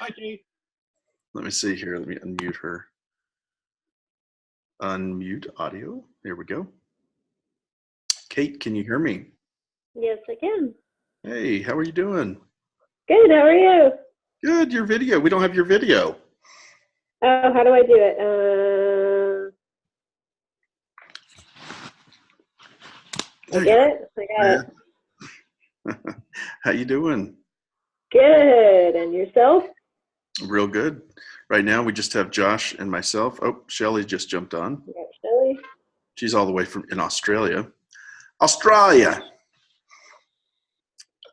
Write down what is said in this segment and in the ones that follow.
Hi, Kate. Let me see here. Let me unmute her. Unmute audio. There we go. Kate, can you hear me? Yes, I can. Hey, how are you doing? Good, how are you? Good, your video. We don't have your video. Oh, how do I do it? I get it? I got it. How you doing? Good, and yourself? Real good. Right now, we just have Josh and myself. Oh, Shelly just jumped on. You got Shelly? She's all the way from in Australia. Australia!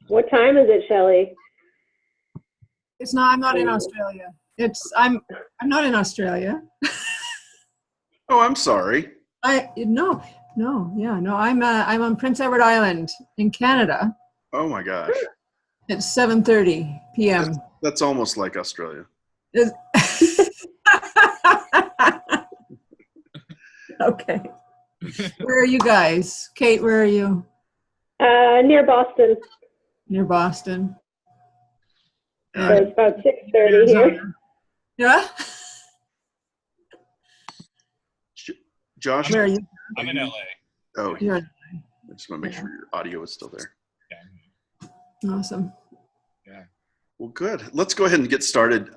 What time is it, Shelly? I'm not in Australia. I'm not in Australia. Oh, I'm sorry. I'm on Prince Edward Island in Canada. Oh my gosh. It's 7:30 p.m. That's almost like Australia. Okay. Where are you guys? Kate, where are you? Near Boston. Near Boston. So it's about 6:30 here. Yeah. Josh? Where are you? I'm in LA. Oh, You're I just want to make sure your audio is still there. awesome. Yeah. Well, good. Let's go ahead and get started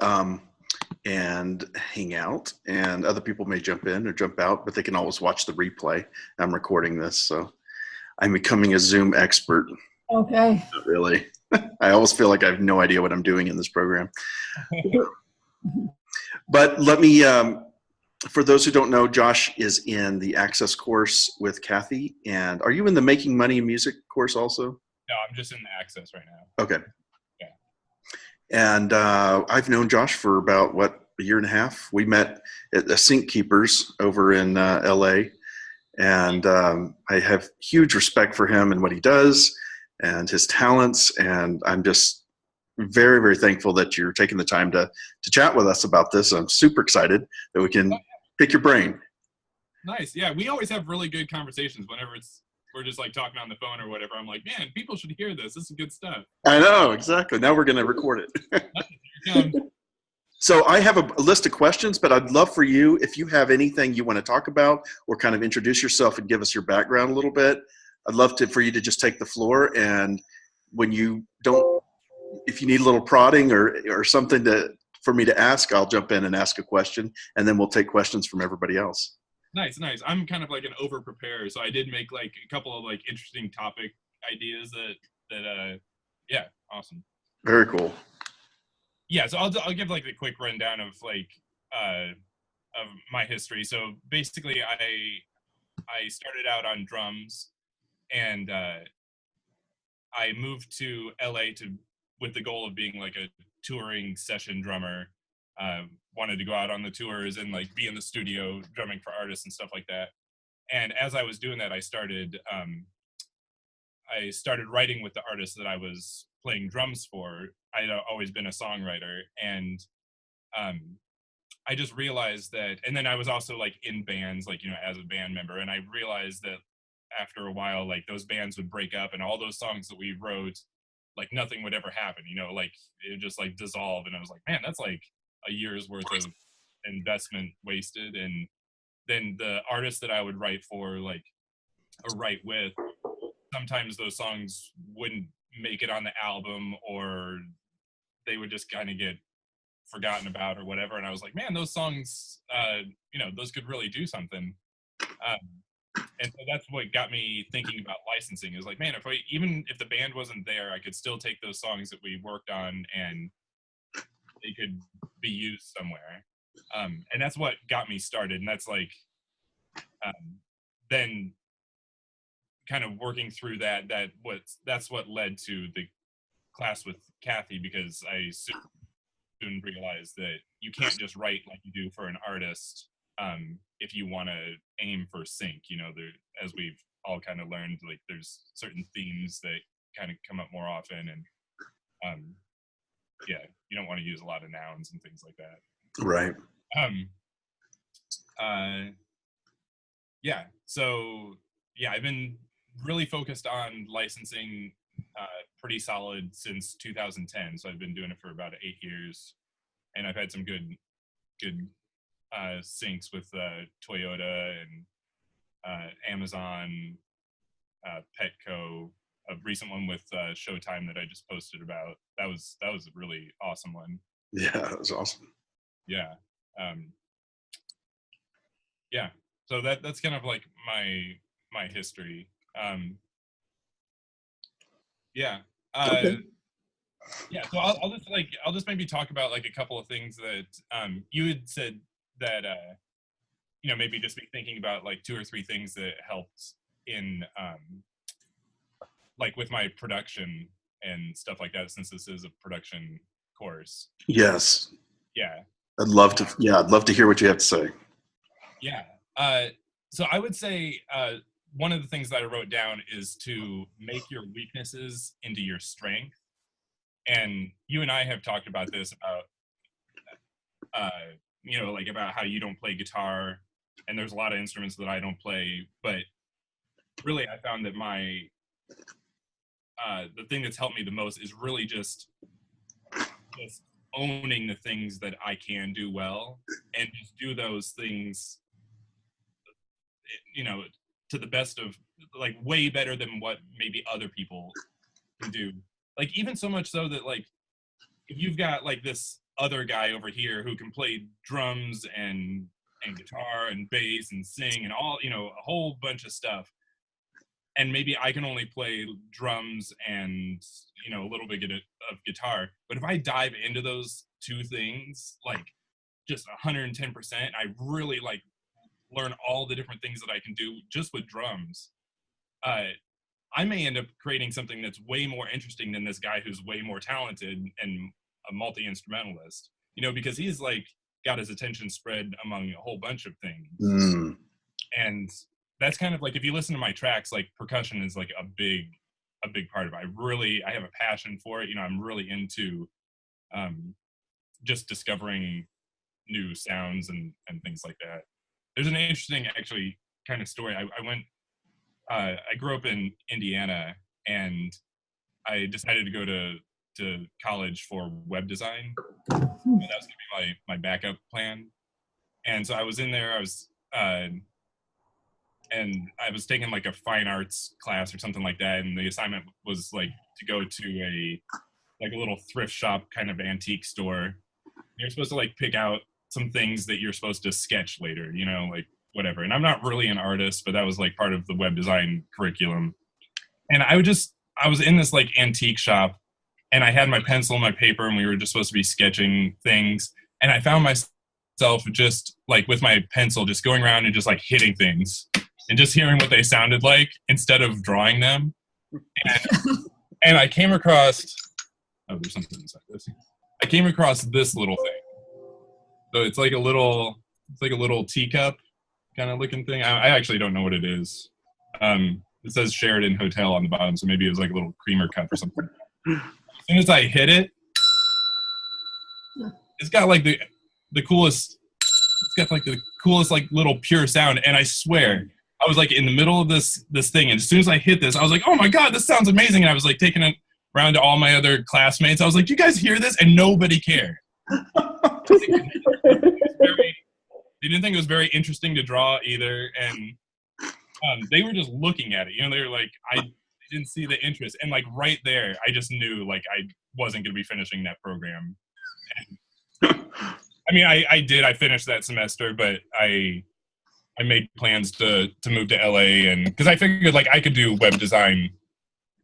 and hang out. And other people may jump in or jump out, but they can always watch the replay. I'm recording this, so I'm becoming a Zoom expert. Okay. Not really. I always feel like I have no idea what I'm doing in this program. But let me, for those who don't know, Josh is in the Access course with Kathy. And are you in the Making Money in Music course also? No, I'm just in the Access right now. Okay. Yeah. And I've known Josh for about, a year and a half. We met at the Sync Keepers over in LA. And I have huge respect for him and what he does and his talents. And I'm just very, very thankful that you're taking the time to chat with us about this. I'm super excited that we can pick your brain. Nice. Yeah, we always have really good conversations whenever we're just like talking on the phone or whatever. I'm like, man, people should hear this. This is good stuff. I know, exactly. Now we're going to record it. So I have a list of questions, but I'd love for you, if you have anything you want to talk about or kind of introduce yourself and give us your background a little bit, I'd love for you to just take the floor. And when you don't, if you need a little prodding or something for me to ask, I'll jump in and ask a question, and then we'll take questions from everybody else. Nice. I'm kind of like an over-preparer, so I did make like a couple of like interesting topic ideas that yeah, awesome. Very cool. Yeah, so I'll give like a quick rundown of like of my history. So basically, I started out on drums, and I moved to LA with the goal of being like a touring session drummer. Wanted to go out on the tours and like be in the studio drumming for artists and stuff like that. And as I was doing that, I started writing with the artists that I was playing drums for. I'd always been a songwriter, and I just realized that, and then I was also like in bands, like, you know, as a band member, and I realized that after a while, like those bands would break up and all those songs that we wrote, like nothing would ever happen, you know, like it would just like dissolve. And I was like, man, that's like a year's worth of investment wasted. And then the artists that I would write for, like, or write with, sometimes those songs wouldn't make it on the album, or they would just kind of get forgotten about or whatever. And I was like, man, those songs, you know, those could really do something. And so that's what got me thinking about licensing. Is like, man, even if the band wasn't there, I could still take those songs that we worked on and they could be used somewhere. And that's what got me started. And that's like, then kind of working through that's what led to the class with Kathy, because I soon realized that you can't just write like you do for an artist if you want to aim for sync. You know, as we've all kind of learned, like there's certain themes that kind of come up more often, and yeah, you don't want to use a lot of nouns and things like that. Right. Yeah. So yeah, I've been really focused on licensing pretty solid since 2010. So I've been doing it for about 8 years. and I've had some good syncs with Toyota and Amazon, Petco. A recent one with Showtime that I just posted about. That was a really awesome one. Yeah, that was awesome. Yeah. Yeah. So that's kind of like my history. Yeah. Okay. Yeah. So I'll just maybe talk about like a couple of things that you had said that maybe just be thinking about like 2 or 3 things that helped in like with my production and stuff like that, since this is a production course. Yes. Yeah. I'd love to hear what you have to say. Yeah. So I would say one of the things that I wrote down is to make your weaknesses into your strength. And you and I have talked about this about, like about how you don't play guitar, and there's a lot of instruments that I don't play, but really I found that the thing that's helped me the most is really just owning the things that I can do well, and just do those things, to the best of, like, way better than what maybe other people can do. Like, even so much so that, like, if you've got like this other guy over here who can play drums and guitar and bass and sing and all, a whole bunch of stuff, and maybe I can only play drums and a little bit of guitar, but if I dive into those 2 things like just 110%, I really like learn all the different things that I can do just with drums, I may end up creating something that's way more interesting than this guy who's way more talented and a multi-instrumentalist, because he's like got his attention spread among a whole bunch of things. And that's kind of like, if you listen to my tracks, like percussion is like a big part of it. I have a passion for it. I'm really into just discovering new sounds and things like that. There's an interesting actually kind of story. I grew up in Indiana, and I decided to go to college for web design. And that was gonna be my backup plan. And so I was in there, and I was taking like a fine arts class or something like that, and the assignment was like to go to a little thrift shop kind of antique store. You're supposed to like pick out some things that you're supposed to sketch later, like whatever. And I'm not really an artist, but that was like part of the web design curriculum. And I was in this like antique shop, and I had my pencil and my paper, and we were just supposed to be sketching things. And I found myself just like with my pencil, just going around and just like hitting things and just hearing what they sounded like instead of drawing them. And I came across, there's something inside this. I came across this little thing. So it's like a little teacup kind of looking thing. I actually don't know what it is. It says Sheraton Hotel on the bottom, so maybe it was like a little creamer cup or something. As soon as I hit it, it's got like the coolest. It's got like the coolest like little pure sound, and I swear I was like in the middle of this thing, and as soon as I hit this, I was like, "Oh my god, this sounds amazing!" And I was like taking it around to all my other classmates. I was like, "Do you guys hear this?" And nobody cared. They didn't think it was very interesting to draw either, and they were just looking at it. They were like, I didn't see the interest, and like right there, I just knew like I wasn't going to be finishing that program. And, I mean, I did. I finished that semester, but I made plans to move to LA, and because I figured like I could do web design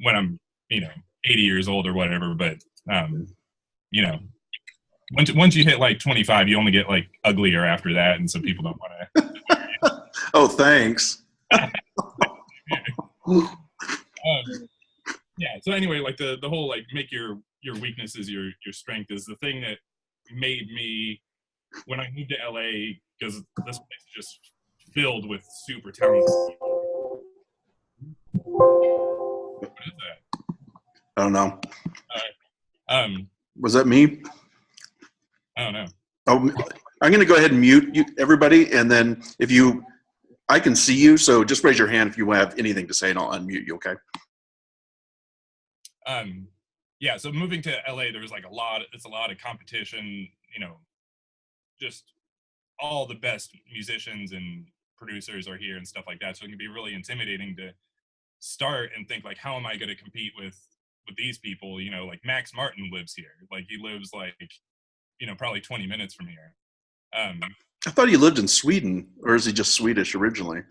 when I'm 80 years old or whatever. But once you hit like 25, you only get like uglier after that, and so people don't want to. Oh, thanks. Yeah. So anyway, like the whole like make your weaknesses your strength is the thing that made me, when I moved to LA, because this place is just filled with super talented people. What is that? I don't know. Was that me? I don't know. Oh, I'm going to go ahead and mute you, everybody, and then I can see you, so just raise your hand if you have anything to say, and I'll unmute you. Okay. yeah, so moving to LA, there was like it's a lot of competition, just all the best musicians and producers are here and stuff like that. So it can be really intimidating to start and think like, how am I going to compete with these people? Like Max Martin lives here. Like he lives like, probably 20 minutes from here. I thought he lived in Sweden, or is he just Swedish originally?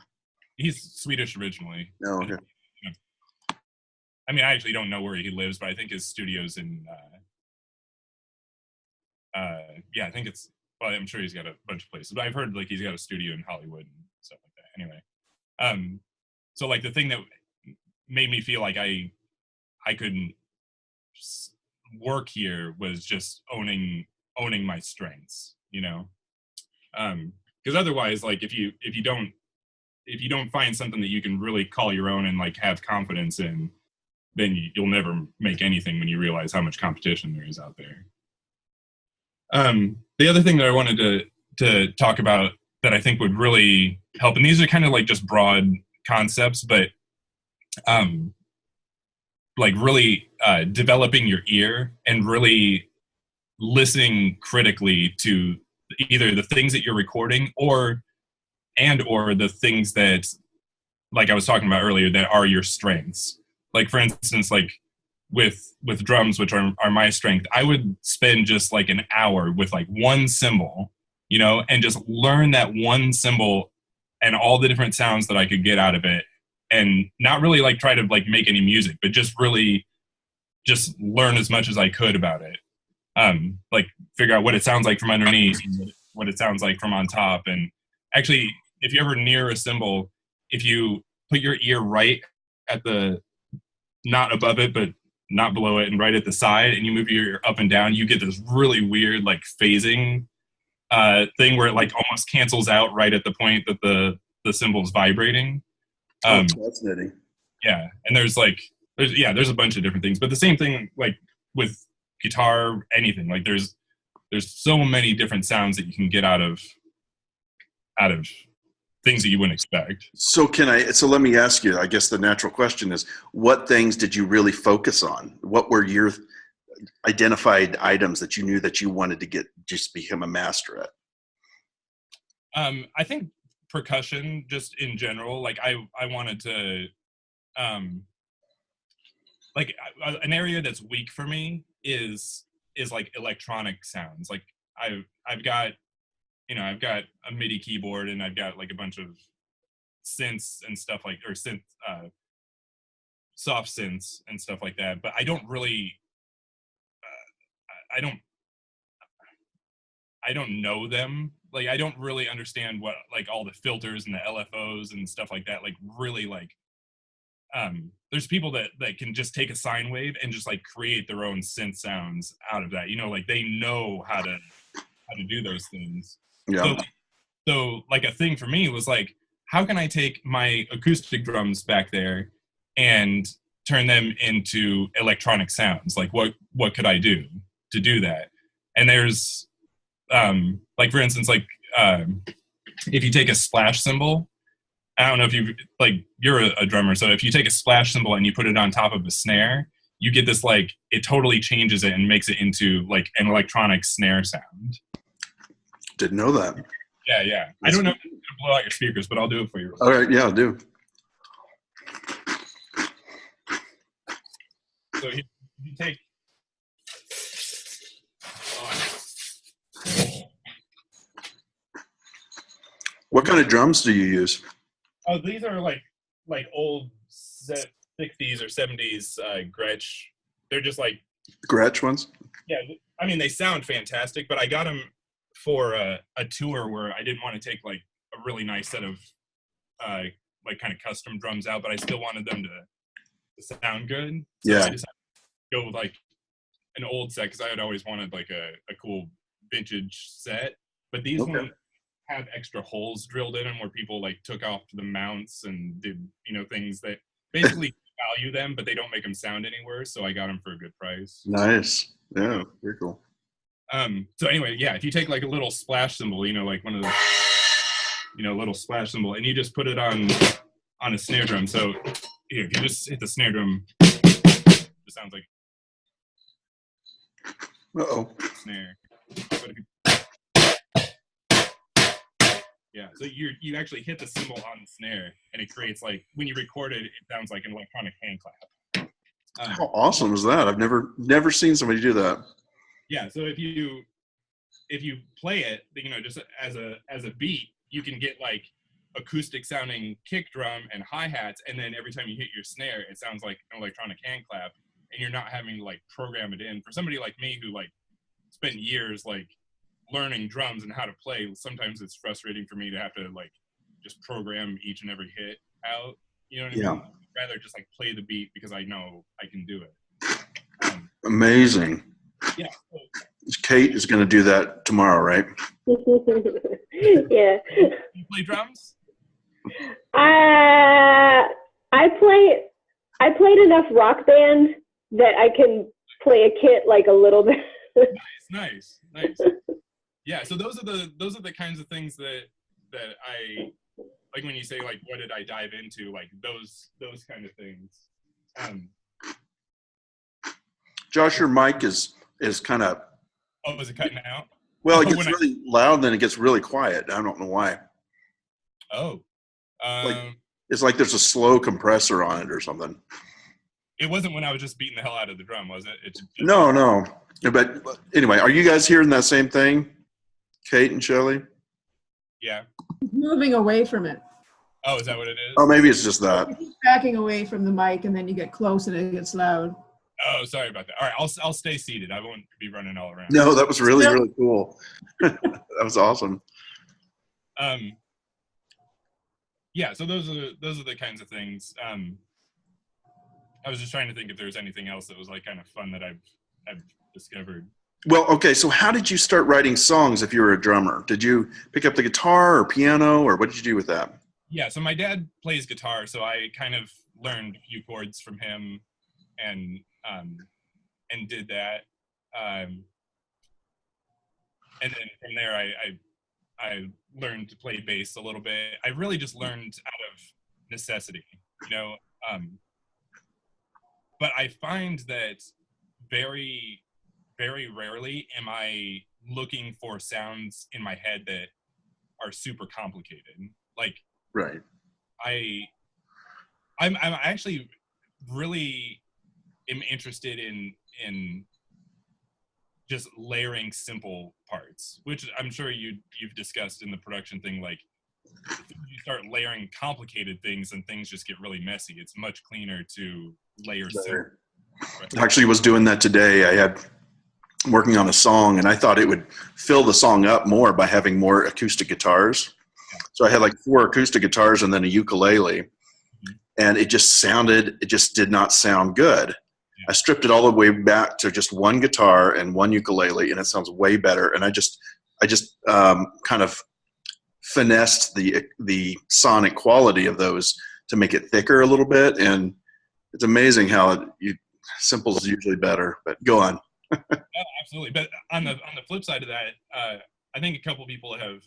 He's Swedish originally. Oh, okay. I mean, I actually don't know where he lives, but I think his studio's in, I think it's, well, I'm sure he's got a bunch of places, but I've heard like he's got a studio in Hollywood and stuff like that. Anyway, so like the thing that made me feel like I couldn't work here was just owning my strengths, because otherwise, like if you don't find something that you can really call your own and like have confidence in, then you'll never make anything when you realize how much competition there is out there. The other thing that I wanted to talk about that I think would really help, and these are kind of like just broad concepts, but like really developing your ear and really listening critically to either the things that you're recording or the things that, like I was talking about earlier, that are your strengths. Like for instance, like with drums, which are my strength, I would spend just like an hour with like one cymbal, and just learn that one cymbal and all the different sounds that I could get out of it, and not really like try to like make any music, but just really just learn as much as I could about it. Like figure out what it sounds like from underneath, what it sounds like from on top. And actually, if you're ever near a cymbal, if you put your ear right at the, not above it, but not below it, and right at the side, and you move your ear up and down, you get this really weird like phasing thing where it like almost cancels out right at the point that the cymbal's vibrating. Fascinating. Yeah, and there's a bunch of different things, but the same thing like with guitar, anything, like there's so many different sounds that you can get out of things that you wouldn't expect. So let me ask you, I guess the natural question is, what things did you really focus on? What were your identified items that you knew that you wanted to just become a master at? I think percussion, just in general, like I wanted to, like an area that's weak for me is like electronic sounds. Like I've got a MIDI keyboard, and I've got like a bunch of synths and stuff like, or soft synths and stuff like that. But I don't really, I don't know them. Like I don't really understand what like all the filters and the LFOs and stuff like that. like really like, there's people that can just take a sine wave and just like create their own synth sounds out of that. Like they know how to do those things. Yeah. So like a thing for me was like, how can I take my acoustic drums back there and turn them into electronic sounds? Like what could I do to do that? And there's like for instance, like if you take a splash cymbal, I don't know if you're a drummer, so if you take a splash cymbal and you put it on top of a snare, you get this like, it totally changes it and makes it into like an electronic snare sound. Didn't know that. Yeah. I don't know if it's going to blow out your speakers, but I'll do it for you. All right, yeah, I'll do. So you take... What kind of drums do you use? Oh, these are like old 60s or 70s Gretsch. They're just like... Gretsch ones? Yeah, I mean, they sound fantastic, but I got them for a tour where I didn't want to take like a really nice set of like kind of custom drums out, but I still wanted them to sound good. So yeah. I decided to go with like an old set because I had always wanted like a cool vintage set. But these ones have extra holes drilled in them where people like took off the mounts and did things that basically value them, but they don't make them sound any worse. So I got them for a good price. Nice. Yeah, very cool. So anyway, yeah, if you take like a little splash cymbal, like one of the, little splash cymbal, and you just put it on a snare drum. So here, if you just hit the snare drum, it sounds like. Uh-oh. Snare. Yeah, so you actually hit the cymbal on the snare, and it creates like when you record it, it sounds like an electronic hand clap. How awesome is that? I've never seen somebody do that. Yeah, so if you play it, just as a beat, you can get like acoustic sounding kick drum and hi-hats, and then every time you hit your snare, it sounds like an electronic hand clap, and you're not having to like program it in. For somebody like me who like spent years like learning drums and how to play, sometimes it's frustrating for me to have to like just program each and every hit out. You know what I mean? I'd rather just like play the beat because I know I can do it. Amazing. Yeah. Kate is going to do that tomorrow, right? Yeah. You play drums? I played enough Rock Band that I can play a kit like a little bit. Nice. Yeah, so those are the kinds of things that I like when you say like what did I dive into, like those kind of things. Josh, your mic is kind of. Oh, is it cutting out? Well, it gets really loud, then it gets really quiet. I don't know why. Oh. It's like there's a slow compressor on it or something. It wasn't when I was just beating the hell out of the drum, was it? No. But anyway, are you guys hearing that same thing, Kate and Shelley? Yeah. Moving away from it. Oh, is that what it is? Oh, maybe it's just that. You keep backing away from the mic, and then you get close, and it gets loud. Oh, sorry about that. All right, I'll stay seated. I won't be running all around. No, that was really cool. That was awesome. Yeah, so those are the kinds of things. I was just trying to think if there was anything else that was like kind of fun that I've discovered. Well, okay, so how did you start writing songs if you were a drummer? Did you pick up the guitar or piano, or what did you do with that? Yeah, so my dad plays guitar, so I kind of learned a few chords from him and did that. And then from there I learned to play bass a little bit. I really just learned out of necessity, but I find that very, very rarely am I looking for sounds in my head that are super complicated. Like, right. I'm actually really am interested in just layering simple parts, which I'm sure you've discussed in the production thing. Like, if you start layering complicated things and things just get really messy, it's much cleaner to layer simple. I actually was doing that today. I had working on a song, and I thought it would fill the song up more by having more acoustic guitars. So I had like 4 acoustic guitars and then a ukulele, and it just did not sound good. Yeah. I stripped it all the way back to just 1 guitar and 1 ukulele, and it sounds way better. And I just kind of finessed the sonic quality of those to make it thicker a little bit. And it's amazing how simple is usually better. But go on. Yeah, absolutely. But on the flip side of that, I think a couple people have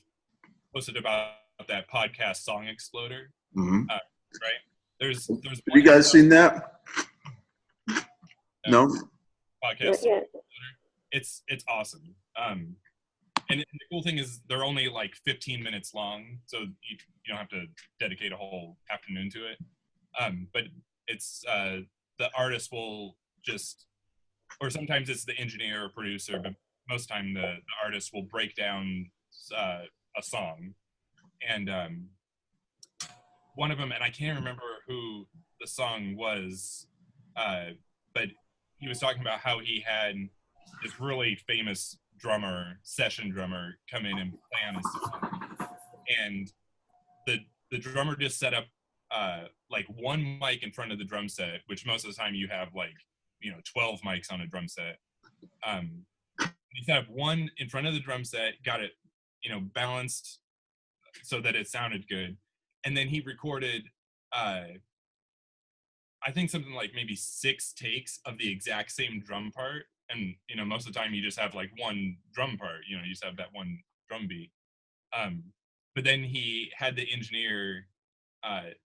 posted about that podcast Song Exploder, right? There's have you guys seen that? No. Podcast Song Exploder. It's awesome. And the cool thing is they're only like 15 minutes long, so you don't have to dedicate a whole afternoon to it. But it's the artist will just, or sometimes it's the engineer or producer, but most of the time the artist will break down a song. And one of them, and I can't remember who the song was, but he was talking about how he had this really famous session drummer, come in and play on his song. And the drummer just set up like 1 mic in front of the drum set, which most of the time you have like 12 mics on a drum set. He set up 1 in front of the drum set, got it balanced so that it sounded good, and then he recorded I think something like maybe 6 takes of the exact same drum part. And most of the time you just have like 1 drum part, you just have that 1 drum beat. But then he had the engineer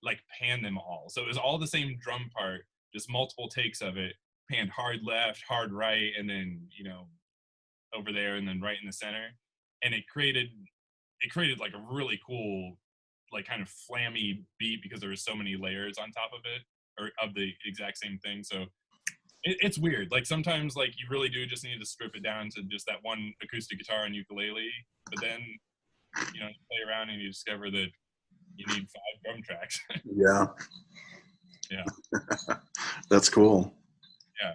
like pan them all, so it was all the same drum part, just multiple takes of it, panned hard left, hard right, and then, you know, over there and then right in the center. And it created like a really cool, like kind of flammy beat because there were so many layers on top of it, or of the exact same thing. So it's weird. Like sometimes like you really do just need to strip it down to just that one acoustic guitar and ukulele, but then, you know, you play around and you discover that you need 5 drum tracks. Yeah. Yeah. That's cool. Yeah.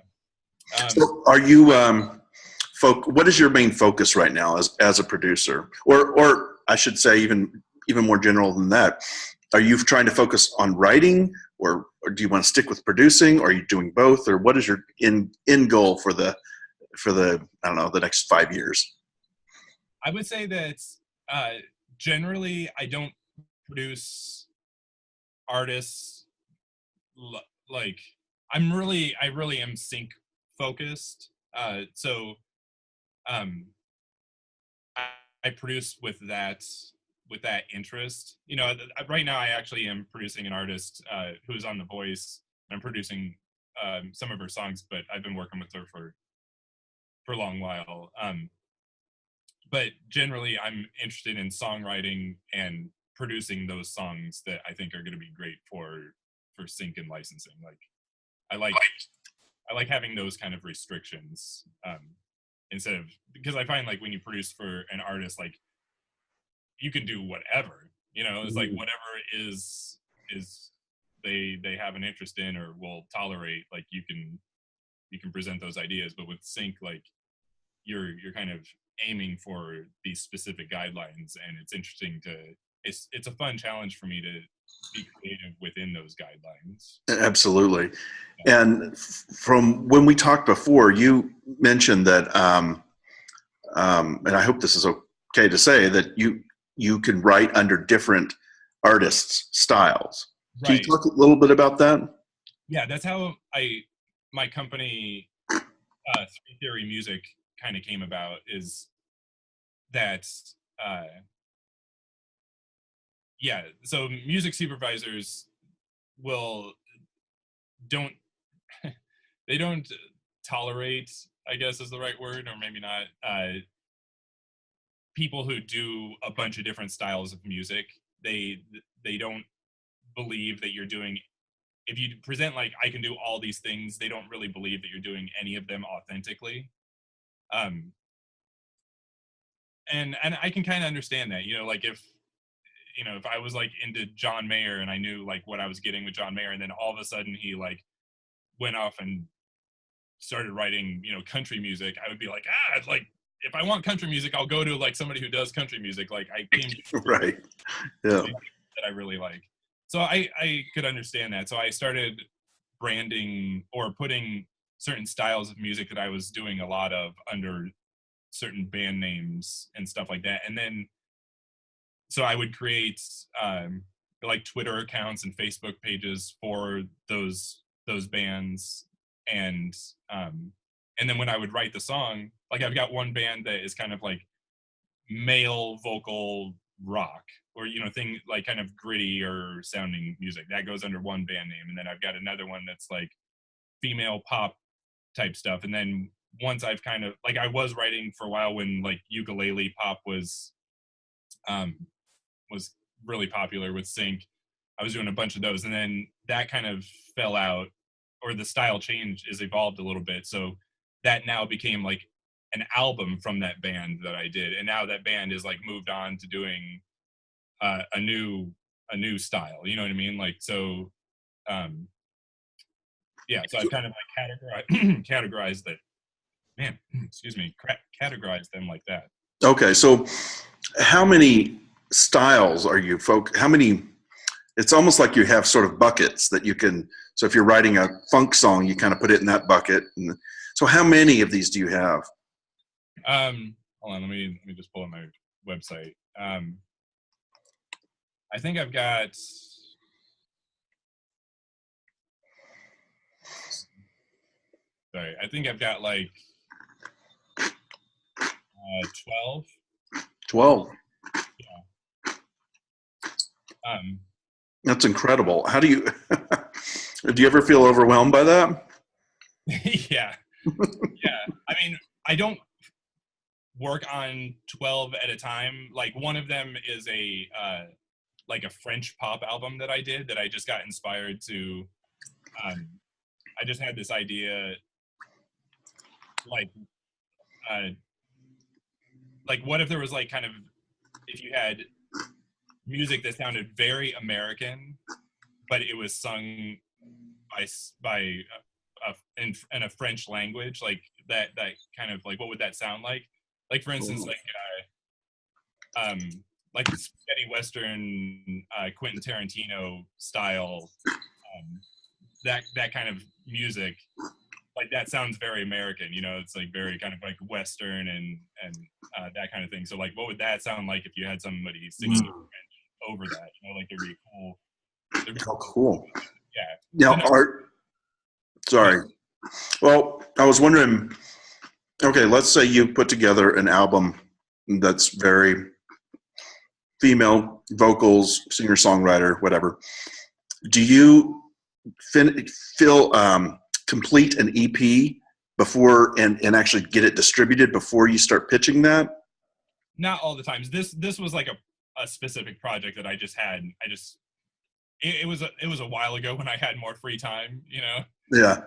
So are you, what is your main focus right now as a producer? Or I should say even more general than that. Are you trying to focus on writing, or do you want to stick with producing, or are you doing both, or what is your end goal for the I don't know, the next 5 years? I would say that generally I don't produce artists like I really am sync focused. So I produce with that interest. You know, right now I actually am producing an artist who's on The Voice. I'm producing some of her songs, but I've been working with her for a long while. But generally, I'm interested in songwriting and producing those songs that I think are going to be great for sync and licensing. Like, I like having those kind of restrictions instead of, because I find like when you produce for an artist, like you can do whatever, you know, it's like whatever is they have an interest in or will tolerate, like you can present those ideas. But with sync, like you're kind of aiming for these specific guidelines, and it's interesting to it's a fun challenge for me to be creative within those guidelines. Absolutely. And from when we talked before, you mentioned that and I hope this is okay to say, that you can write under different artists' styles. Can you talk a little bit about that? Yeah, that's how my company 3 Theory Music kind of came about, is that so music supervisors don't they don't tolerate, I guess is the right word, or maybe not, people who do a bunch of different styles of music. They don't believe that you're doing, if you present like I can do all these things, they don't really believe that you're doing any of them authentically. And I can kind of understand that, you know, like if I was like into John Mayer and I knew like what I was getting with John Mayer, and then all of a sudden he like went off and started writing, you know, country music, I would be like, like if I want country music, I'll go to like somebody who does country music. Like I came to Right. Yeah. that I really like. So I could understand that. So I started branding or putting certain styles of music that I was doing a lot of under certain band names and stuff like that. And then so I would create like Twitter accounts and Facebook pages for those bands, and then when I would write the song, like I've got one band that is kind of like male vocal rock, or you know, thing like kind of gritty or sounding music, that goes under one band name. And then I've got another one that's like female pop type stuff. And then once I've kind of like, I was writing for a while when like ukulele pop was really popular with sync. I was doing a bunch of those, and then that kind of fell out, or the style change is evolved a little bit. So that now became like an album from that band that I did. And now that band is like moved on to doing a new style, you know what I mean? Like, so, so I've kind of like categorized that, categorized them like that. Okay. So how many styles are you how many, it's almost like you have sort of buckets that you can, so if you're writing a funk song, you kind of put it in that bucket. And so how many of these do you have? Hold on, let me just pull up my website. I think I've got, I think I've got like 12. 12. Yeah. That's incredible. How do you, do you ever feel overwhelmed by that? Yeah. Yeah. I mean, I don't work on 12 at a time. Like one of them is a like a French pop album that I did that I just got inspired to. um I just had this idea, like uh like what if there was like kind of, if you had music that sounded very American, but it was sung by in a French language, like that kind of, like, what would that sound like? Like for instance, um like spaghetti western, Quentin Tarantino style, that kind of music, like that sounds very American, it's like very kind of like western and that kind of thing. So like what would that sound like if you had somebody singing French over that? Like they're really cool. Oh, cool. Yeah. Now, Art, sorry. Well, I was wondering, okay, let's say you put together an album that's very female vocals, singer-songwriter, whatever. Do you feel complete an EP before and actually get it distributed before you start pitching that? Not all the times. This was like a specific project that I just had. It was a while ago when I had more free time. Yeah.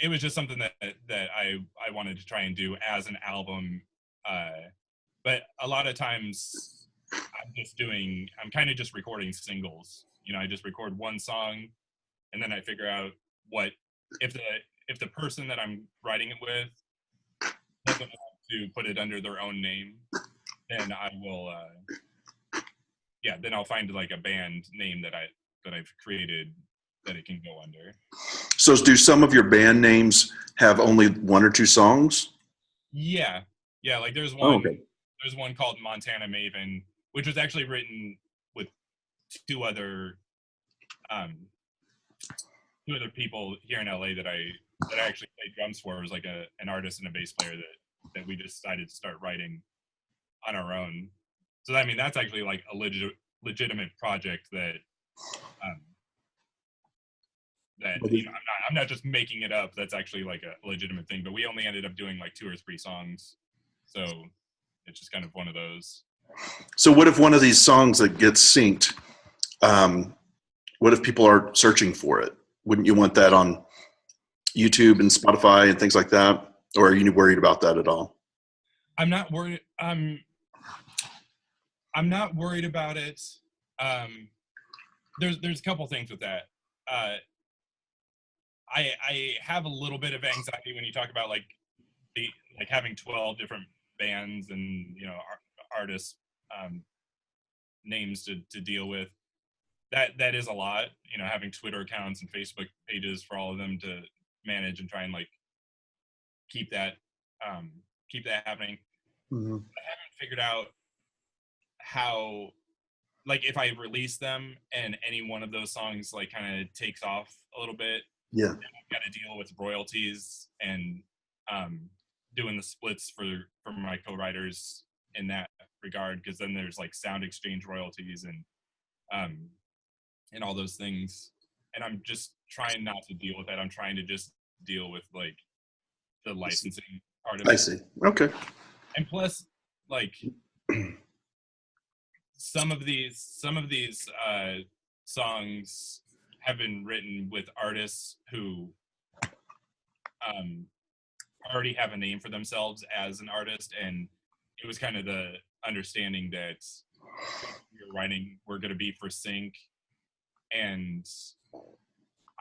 It was just something that I wanted to try and do as an album. But a lot of times I'm kind of just recording singles. I just record one song, and then I figure out what, if the person that I'm writing it with doesn't want to put it under their own name, then I will then I'll find like a band name that I've created that it can go under. So do some of your band names have only one or two songs? Yeah. Like there's one. Oh, okay. There's one called Montana Maven, which was actually written with two other people here in LA that I actually played drums for. It was like an artist and a bass player that we decided to start writing on our own. So I mean, that's actually like a legitimate project that I'm not just making it up. That's actually like a legitimate thing. But we only ended up doing like 2 or 3 songs, so it's just kind of one of those. So what if one of these songs that gets synced? What if people are searching for it? Wouldn't you want that on YouTube and Spotify and things like that? Or are you worried about that at all? I'm not worried. I'm not worried about it. There's a couple things with that. I have a little bit of anxiety when you talk about like having 12 different bands and artists names to deal with. That is a lot. Having Twitter accounts and Facebook pages for all of them to manage and try and like keep that happening. Mm-hmm. I haven't figured out how, like, if I release them and any one of those songs like kind of takes off a little bit, yeah, I've got to deal with royalties and doing the splits for my co-writers in that regard, because then there's like sound exchange royalties and all those things, and I'm just trying not to deal with that. I'm trying to just deal with like the licensing part of it. I see. Okay. And plus, like, some of these songs have been written with artists who already have a name for themselves as an artist, and it was kind of the understanding that we're writing, we're going to be for sync, and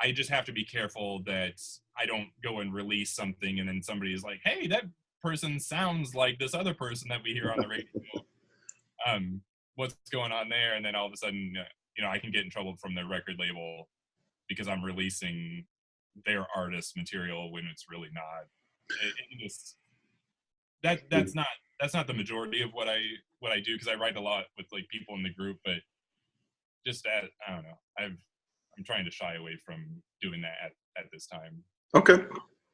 I just have to be careful that I don't go and release something and then somebody's like, hey, that person sounds like this other person that we hear on the radio. What's going on there? And then all of a sudden, I can get in trouble from their record label because I'm releasing their artist material when it's really not. That's not the majority of what I do, because I write a lot with like people in the group, but just I don't know. I'm trying to shy away from doing that at this time. Okay.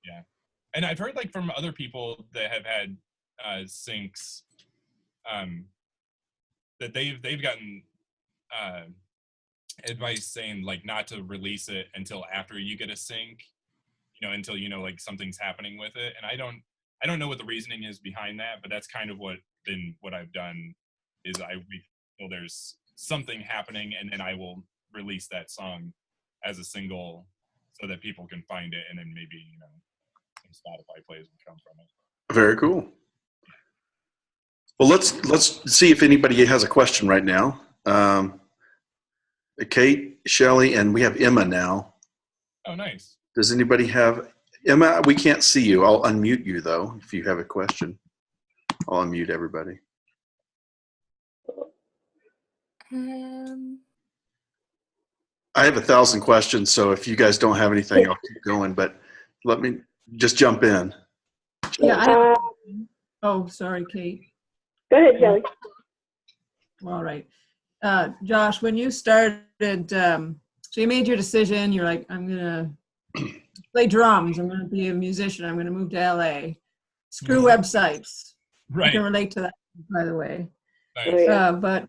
Yeah. And I've heard like from other people that have had syncs, that they've gotten advice saying like not to release it until after you get a sync, until like something's happening with it. And I don't know what the reasoning is behind that, but that's kind of what I've done is we feel there's something happening, and then I will release that song as a single so that people can find it, and then maybe some Spotify plays would come from it. Very cool. Well, let's see if anybody has a question right now. Kate, Shelley, and we have Emma now. Oh, nice. Does anybody have Emma? We can't see you. I'll unmute you though if you have a question. I'll unmute everybody. I have 1,000 questions, so if you guys don't have anything, I'll keep going. But let me just jump in. Yeah. Oh, sorry, Kate. Go ahead, Shelley. All right. Josh, when you started, so you made your decision, you're like, I'm going to play drums, I'm going to be a musician, I'm going to move to LA. Screw websites. Right. I can relate to that, by the way. Nice.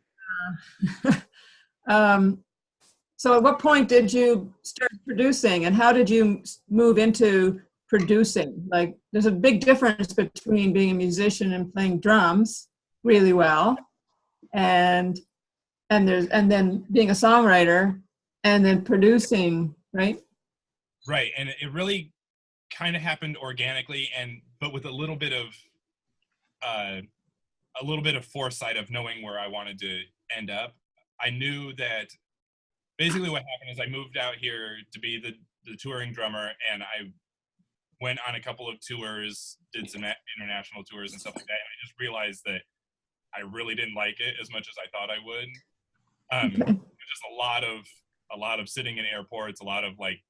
So at what point did you start producing, and how did you move into producing? Like, there's a big difference between being a musician and playing drums really well, and then being a songwriter and then producing, right? Right. And it really kind of happened organically, but with a little bit of foresight of knowing where I wanted to end up. I knew that basically what happened is I moved out here to be the touring drummer, and I went on a couple of tours, did some international tours and stuff like that. And I just realized that I really didn't like it as much as I thought I would. Just a lot of sitting in airports, a lot of like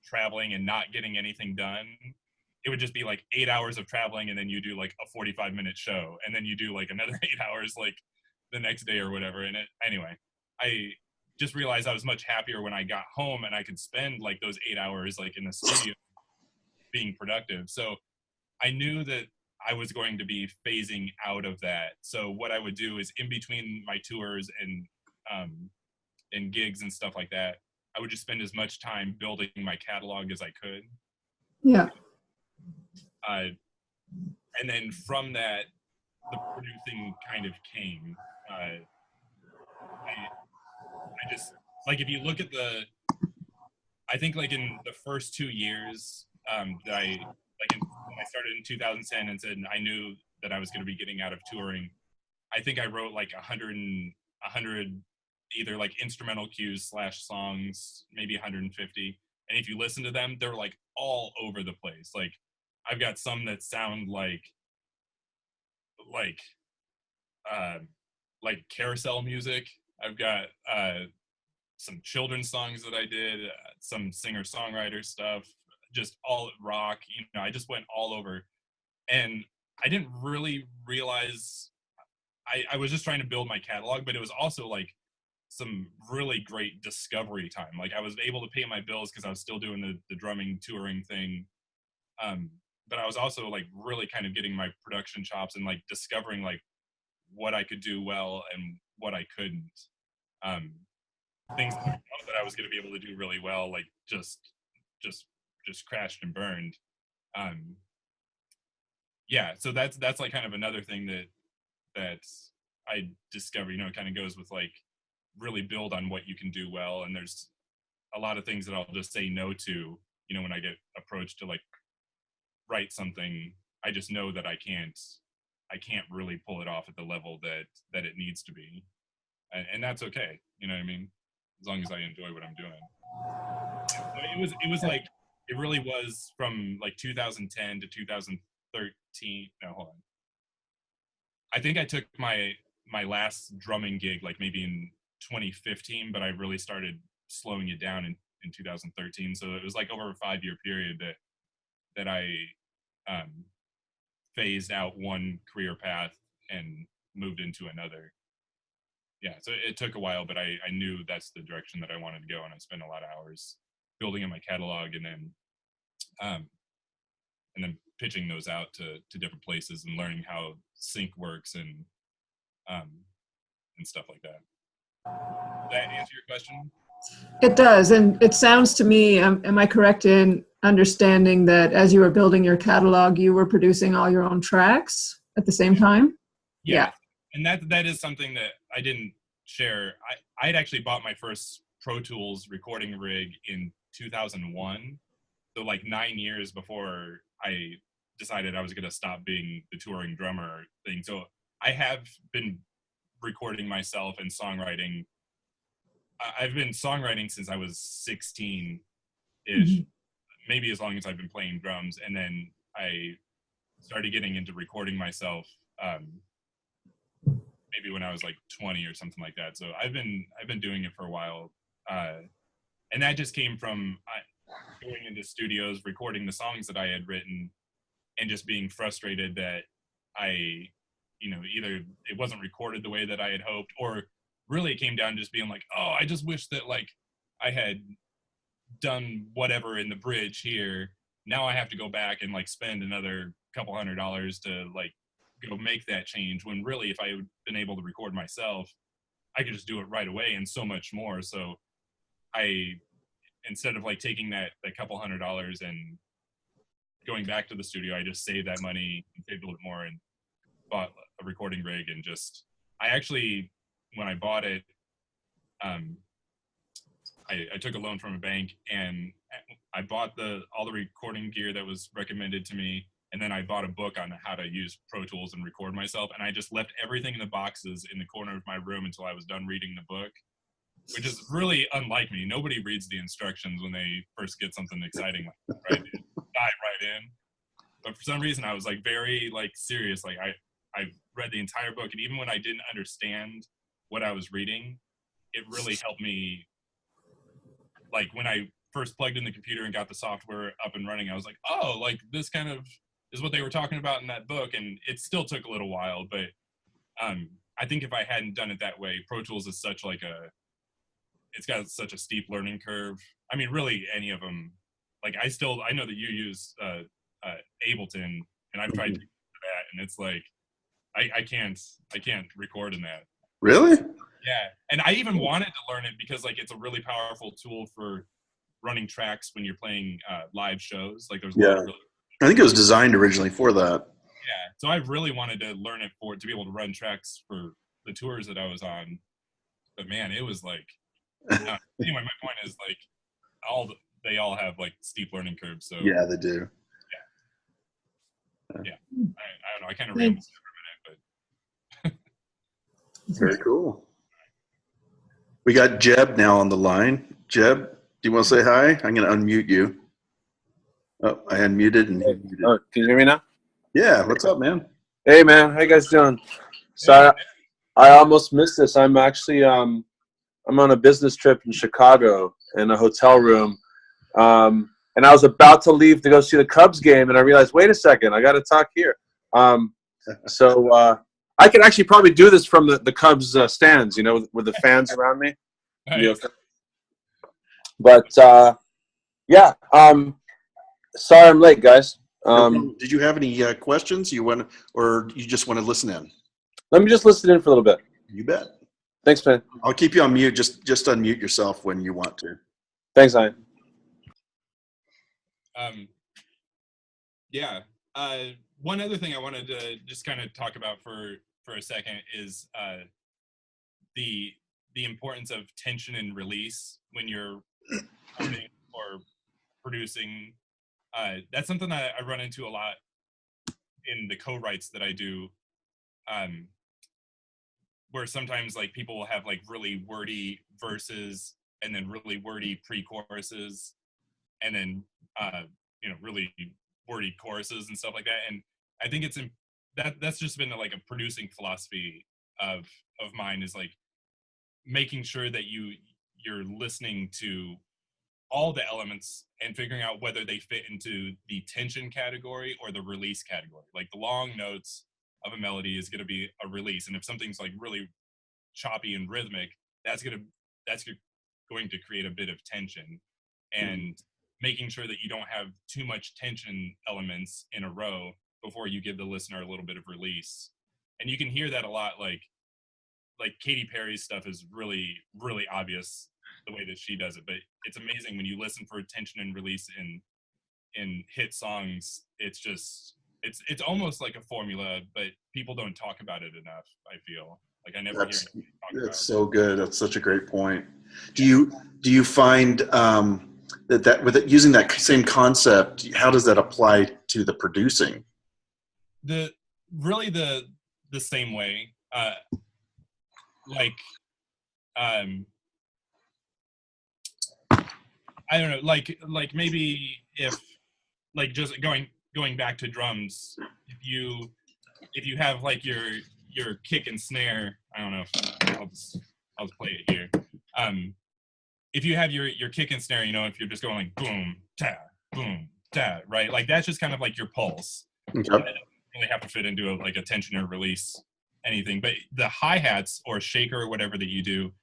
traveling and not getting anything done. It would just be like 8 hours of traveling, and then you do like a 45-minute show, and then you do like another 8 hours like the next day or whatever. And anyway, I just realized I was much happier when I got home and I could spend like those 8 hours like in the studio being productive. So I knew that I was going to be phasing out of that. So what I would do is in between my tours and gigs and stuff like that, I would just spend as much time building my catalog as I could. Yeah. And then from that, the producing kind of came. I just, like, if you look at I think like in the first 2 years that when I started in 2010 and said I knew that I was going to be getting out of touring, I think I wrote like 100 either like instrumental cues / songs, maybe 150. And if you listen to them, they're like all over the place. Like I've got some that sound like carousel music. I've got some children's songs that I did, some singer-songwriter stuff, just all rock. I just went all over. And I didn't really realize, I was just trying to build my catalog, but it was also like some really great discovery time. Like I was able to pay my bills because I was still doing the drumming, touring thing. But I was also like really kind of getting my production chops and like discovering like what I could do well and what I couldn't. Things that I thought that I was going to be able to do really well, like just crashed and burned. Yeah, so that's like kind of another thing that I discovered. It kind of goes with like really build on what you can do well, and there's a lot of things that I'll just say no to. When I get approached to like write something, I just know that I can't really pull it off at the level that it needs to be, and that's okay. You know what I mean? As long as I enjoy what I'm doing. It was like, it really was from like 2010 to 2013. No, hold on. I think I took my last drumming gig like maybe in 2015, but I really started slowing it down in 2013. So it was like over a 5-year period that I phased out one career path and moved into another. Yeah, so it took a while, but I knew that's the direction that I wanted to go, and I spent a lot of hours building in my catalog, and then pitching those out to different places and learning how sync works and stuff like that. Does that answer your question? It does, and it sounds to me, am I correct in understanding that as you were building your catalog, you were producing all your own tracks at the same time? Yeah. And that is something that I didn't share. I had actually bought my first Pro Tools recording rig in 2001. So like 9 years before I decided I was going to stop being the touring drummer thing. So I have been recording myself and songwriting. I've been songwriting since I was 16-ish, maybe as long as I've been playing drums. And then I started getting into recording myself maybe when I was like 20 or something like that. So I've been doing it for a while. And that just came from going into studios, recording the songs that I had written, and just being frustrated that either it wasn't recorded the way that I had hoped, or really it came down to just being like, oh, I just wish that like I had done whatever in the bridge here. Now I have to go back and like spend another couple $100 to like go make that change, when really if I had been able to record myself, I could just do it right away and so much more. So instead of like taking that couple $100 and going back to the studio, I just saved that money and saved a little more and bought a recording rig. And just, I actually, when I bought it, I took a loan from a bank and I bought all the recording gear that was recommended to me. And then I bought a book on how to use Pro Tools and record myself. And I just left everything in the boxes in the corner of my room until I was done reading the book, which is really unlike me. Nobody reads the instructions when they first get something exciting like that, right? They dive right in. But for some reason, I was like very like serious. Like I read the entire book, and even when I didn't understand what I was reading, it really helped me. Like when I first plugged in the computer and got the software up and running, I was like, oh, like this kind of is what they were talking about in that book. And it still took a little while, but I think if I hadn't done it that way, Pro Tools is such like it's got such a steep learning curve. I mean, really any of them, like I know that you use Ableton, and I've tried to do that, and it's like, I can't record in that. Really? Yeah. And I even wanted to learn it because like it's a really powerful tool for running tracks when you're playing live shows. Like there's a lot of really, I think it was designed originally for that. yeah. So I really wanted to learn it to be able to run tracks for the tours that I was on. But man, it was like, anyway, my point is like they all have like steep learning curves. So yeah, they do. Yeah. I don't know. I kind of rambled for a minute, but Very cool. We got Jeb now on the line. Jeb, do you want to say hi? I'm going to unmute you. Oh, I unmuted and he muted. Oh, can you hear me now? Yeah, what's up, man? Hey, man. How you guys doing? Sorry, I almost missed this. I'm actually I'm on a business trip in Chicago in a hotel room, and I was about to leave to go see the Cubs game, and I realized, wait a second, I got to talk here. So I can actually probably do this from the Cubs stands, you know, with the fans around me. nice. But yeah, sorry I'm late, guys. Did you have any questions or you just want to listen in? Let me just listen in for a little bit. You bet. Thanks, man. I'll keep you on mute. Just unmute yourself when you want to. Thanks, Ian. Yeah. One other thing I wanted to just kind of talk about for a second is the importance of tension and release when you're recording or producing. That's something that I run into a lot in the co-writes that I do, where sometimes like people will have like really wordy verses and then really wordy pre-choruses and then really wordy choruses and stuff like that. And I think that's just been like a producing philosophy of mine, is like making sure that you're listening to all the elements and figuring out whether they fit into the tension category or the release category. Like the long notes of a melody is going to be a release, and if something's like really choppy and rhythmic, that's going to create a bit of tension. And making sure that you don't have too much tension elements in a row before you give the listener a little bit of release. And you can hear that a lot, like Katy Perry's stuff is really, really obvious the way that she does it, but it's amazing when you listen for tension and release in in hit songs, it's almost like a formula, but people don't talk about it enough. I feel like I never hear anybody talk about it. That's so good. That's such a great point. Do you find that with it, using that same concept, how does that apply to the producing? Really the same way. Like I don't know, like maybe if like just going back to drums, if you have like your kick and snare, I don't know, I'll just play it here. If you have your kick and snare, if you're just going like boom ta, right? Like that's just kind of like your pulse. Okay. It doesn't really have to fit into a tension or release anything. But the hi-hats or shaker or whatever that you do,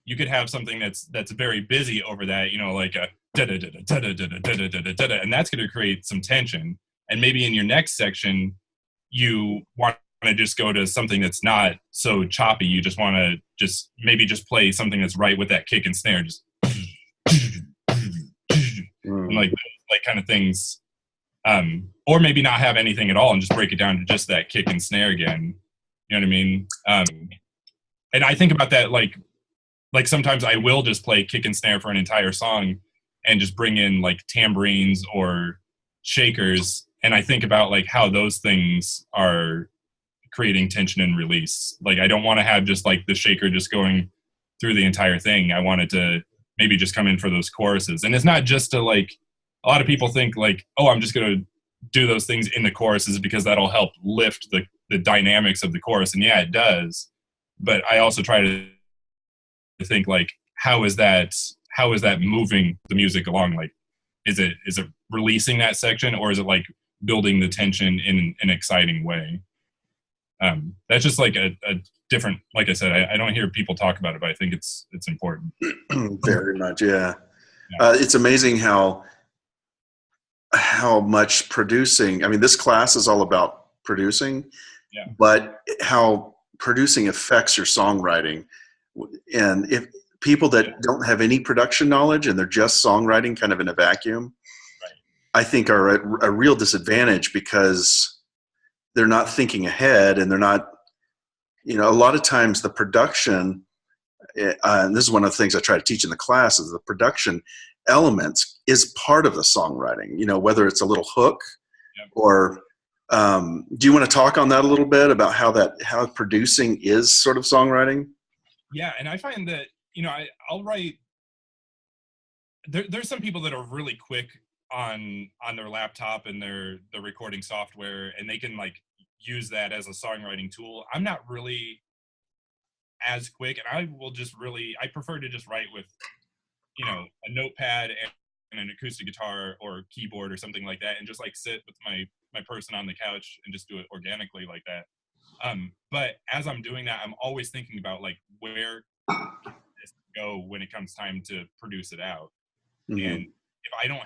you could have something that's very busy over that, like a da-da-da-da-da-da-da-da-da-da-da, and that's going to create some tension. And maybe in your next section, you want to just go to something that's not so choppy. You just want to just play something that's right with that kick and snare, just and like kind of things. Or maybe not have anything at all and just break it down to just that kick and snare again. You know what I mean? And I think about that like sometimes I will just play kick and snare for an entire song and just bring in like tambourines or shakers. And I think about like how those things are creating tension and release. Like I don't want to have just like the shaker just going through the entire thing. I want it to maybe just come in for those choruses. And it's not just to like, a lot of people think like, oh, I'm just going to do those things in the choruses because that'll help lift the dynamics of the chorus. And yeah, it does. But I also try to think like, how is that moving the music along? Like, is it releasing that section, or is it like building the tension in an exciting way? That's just like a different, like I said, I don't hear people talk about it, but I think it's important. Very much. Yeah. It's amazing how much producing, I mean, this class is all about producing, but how producing affects your songwriting. And if people that don't have any production knowledge and they're just songwriting kind of in a vacuum, I think are a real disadvantage because they're not thinking ahead, and they're not, a lot of times the production, and this is one of the things I try to teach in the class, is the production elements is part of the songwriting, whether it's a little hook or do you want to talk on that a little bit about how producing is sort of songwriting? Yeah. And I find that, I'll write, there's some people that are really quick on their laptop and the recording software, and they can like use that as a songwriting tool. I'm not really as quick, and I prefer to just write with, a notepad and an acoustic guitar or keyboard or something like that, and just like sit with my person on the couch and just do it organically like that. But as I'm doing that, I'm always thinking about like where can this go when it comes time to produce it out. Mm-hmm. And if I don't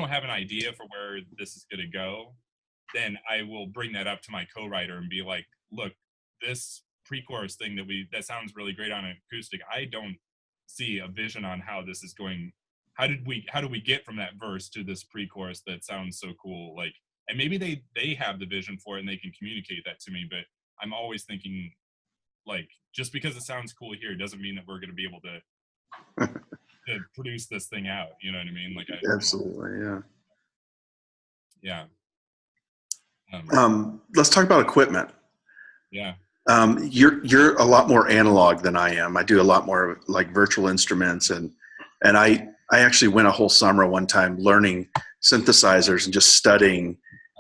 have an idea for where this is going to go, then I will bring that up to my co-writer and be like, look, this pre-chorus thing that sounds really great on an acoustic, I don't see a vision on how this is going. How do we get from that verse to this pre-chorus that sounds so cool? Like, and maybe they have the vision for it and they can communicate that to me, but I'm always thinking like, just because it sounds cool here doesn't mean that we're going to be able to to produce this thing out. You know what I mean? Like, absolutely. Yeah. Let's talk about equipment. Yeah. You're a lot more analog than I am. I do a lot more like virtual instruments, and I actually went a whole summer one time learning synthesizers and just studying,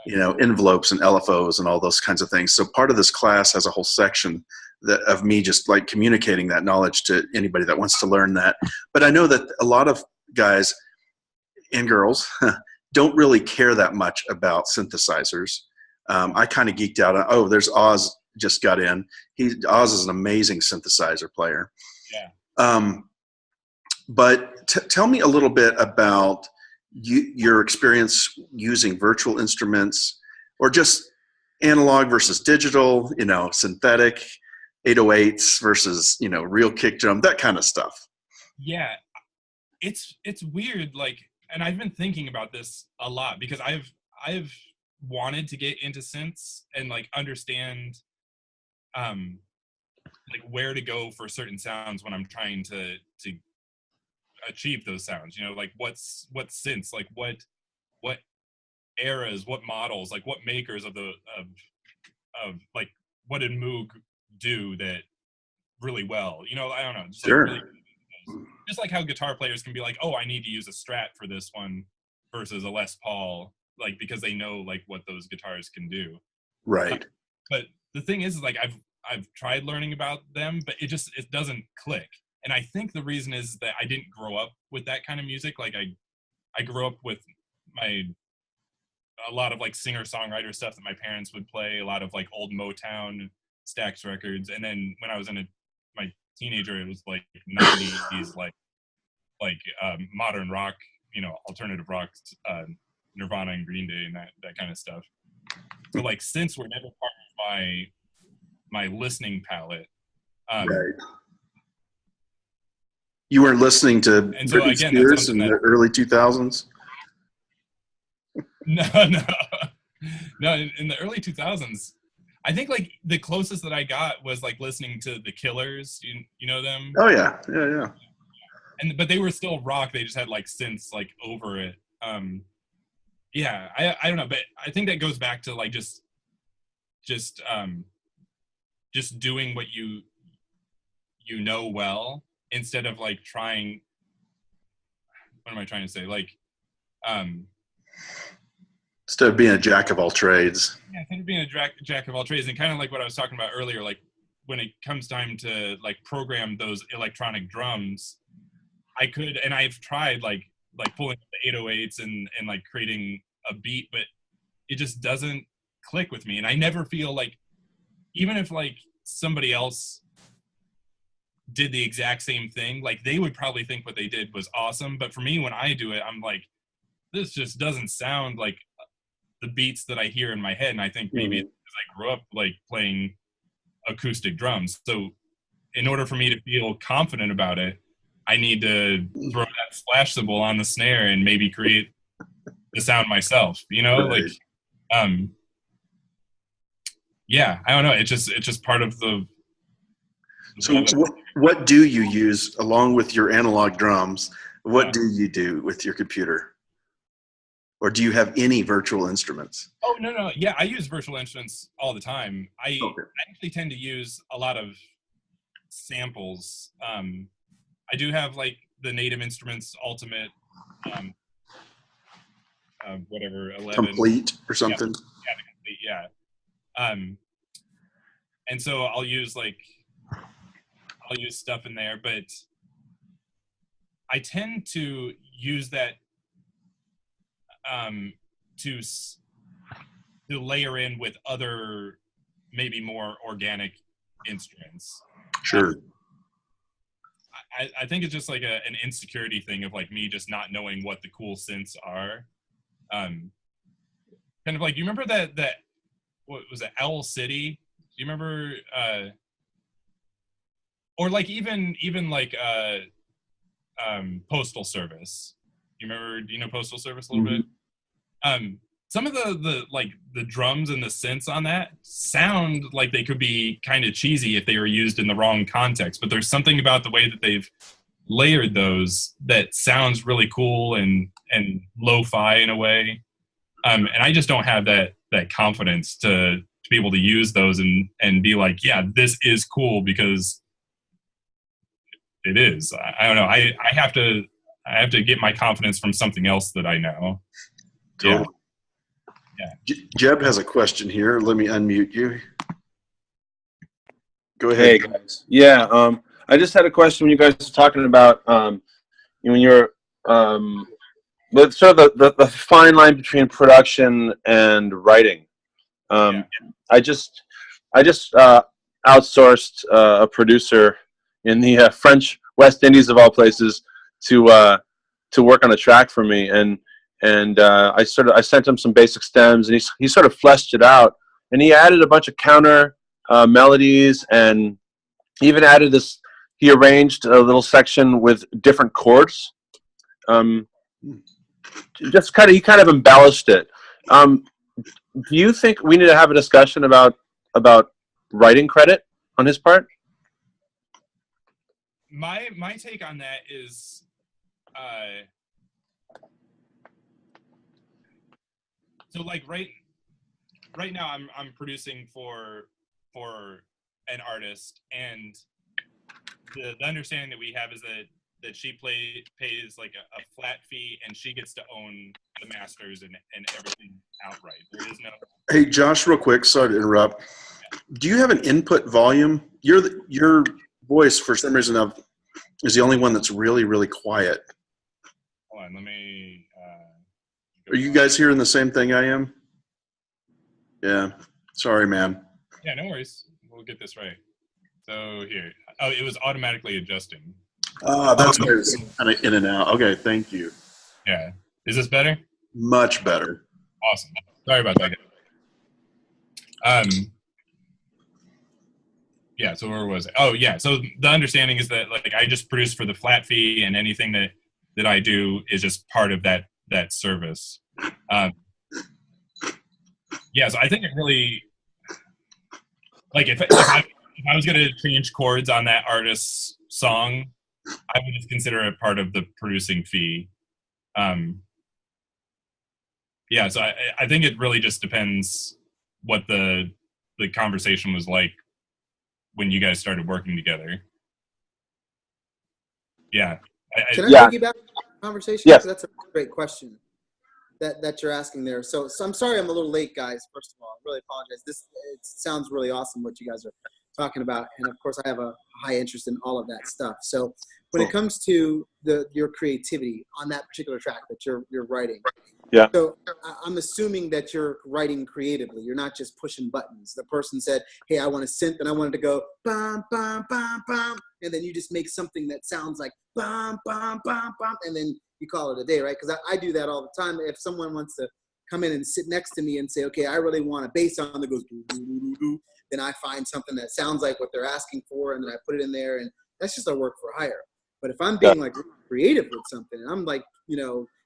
envelopes and LFOs and all those kinds of things. So part of this class has a whole section of me just like communicating that knowledge to anybody that wants to learn that. But I know that a lot of guys and girls don't really care that much about synthesizers. I kind of geeked out on, there's Oz just got in. Oz is an amazing synthesizer player. Yeah. But tell me a little bit about your experience using virtual instruments, or just analog versus digital, synthetic 808s versus, real kick drum, that kind of stuff. Yeah. it's weird, like, and I've been thinking about this a lot because I've wanted to get into synths and like understand like where to go for certain sounds when I'm trying to achieve those sounds, you know, like what synths, like what eras, what models, like what makers of like what did Moog do that really well, you know, I don't know, just Sure. like really, just like how guitar players can be like, oh, I need to use a Strat for this one versus a Les Paul, like because they know like what those guitars can do. Right. But the thing is like I've tried learning about them, but it doesn't click. And I think the reason is that I didn't grow up with that kind of music. Like I grew up with a lot of like singer-songwriter stuff that my parents would play, a lot of like old Motown Stax records. And then when I was my teenager, it was like 90s, like modern rock, you know, alternative rock, Nirvana and Green Day and that kind of stuff. So like synths were never part of my listening palette. Right. You weren't listening to and so Britney again, Spears in the early 2000s? No. In the early 2000s, I think like the closest that I got was like listening to the Killers. You know them? Oh yeah. But they were still rock. They just had like synths like over it. Yeah, I don't know, but I think that goes back to like just doing what you know well, instead of like trying. What am I trying to say? Like, instead of being a jack of all trades. Yeah, instead of being a jack of all trades, and kind of like what I was talking about earlier, like when it comes time to like program those electronic drums, I could, and I've tried like pulling the 808s and like creating a beat, but it just doesn't click with me. And I never feel like, even if like somebody else did the exact same thing, like they would probably think what they did was awesome. But for me, when I do it, I'm like, this just doesn't sound like the beats that I hear in my head. And I think maybe it's because I grew up like playing acoustic drums. So in order for me to feel confident about it, I need to throw that splash cymbal on the snare and maybe create the sound myself, you know, right. Like, yeah, I don't know. It's just part of the. So what do you use along with your analog drums? What do you do with your computer? Or do you have any virtual instruments? Oh, no. Yeah, I use virtual instruments all the time. I actually tend to use a lot of samples. I do have like the Native Instruments Ultimate, whatever, 11. Complete or something? Yeah, the Complete, yeah. And so I'll use stuff in there, but I tend to use that to layer in with other maybe more organic instruments. Sure. I think it's just like an insecurity thing of like me just not knowing what the cool synths are. Kind of like, you remember that what was it, Owl City? Do you remember? Or like even like Postal Service. Do you know Postal Service a little bit? Some of the drums and the synths on that sound like they could be kind of cheesy if they were used in the wrong context, but there's something about the way that they've layered those that sounds really cool and lo-fi in a way. And I just don't have that confidence to be able to use those and be like, yeah, this is cool because it is. I don't know. I have to get my confidence from something else that I know. Totally. Yeah. Jeb has a question here. Let me unmute you. Go ahead. Hey guys. Yeah. I just had a question when you guys were talking about when you're but sort of the fine line between production and writing. I just outsourced a producer in the French West Indies of all places to work on a track for me, and I sent him some basic stems, and he sort of fleshed it out, and he added a bunch of counter melodies, and he even added he arranged a little section with different chords Just kind of, he kind of embellished it. Do you think we need to have a discussion about writing credit on his part? My take on that is, so like right now I'm producing for an artist, and the understanding that we have is that she pays like a flat fee, and she gets to own the masters and everything outright. There is no. Hey Josh, real quick, sorry to interrupt. Do you have an input volume? Your voice, for some reason, is the only one that's really, really quiet. Hold on, let me. Are you guys hearing the same thing I am? Yeah. Sorry, man. Yeah, no worries. We'll get this right. So here. Oh, it was automatically adjusting. That's why it's kind of in and out. Okay, thank you. Yeah. Is this better? Much better. Awesome. Sorry about that, guys. Yeah, so where was it? Oh, yeah. So the understanding is that like I just produce for the flat fee, and anything that I do is just part of that service. Yeah, so I think it really, like if I was going to change chords on that artist's song, I would just consider it part of the producing fee. Yeah, so I think it really just depends what the conversation was like when you guys started working together. Yeah. Can I piggyback on the conversation? Yes. That's a great question that you're asking there. So I'm sorry I'm a little late, guys. First of all, I really apologize. It sounds really awesome what you guys are talking about, and of course I have a high interest in all of that stuff. So when it comes to your creativity on that particular track that you're writing, yeah. So I'm assuming that you're writing creatively. You're not just pushing buttons. The person said, "Hey, I want a synth, and I want it to go bam, bam, bam, bam," and then you just make something that sounds like bam, bam, bam, bam, and then you call it a day, right? Because I do that all the time. If someone wants to come in and sit next to me and say, "Okay, I really want a bass sound that goes doo, doo, doo, doo, doo," then I find something that sounds like what they're asking for, and then I put it in there, and that's just a work for hire. But if I'm being like creative with something, and I'm like,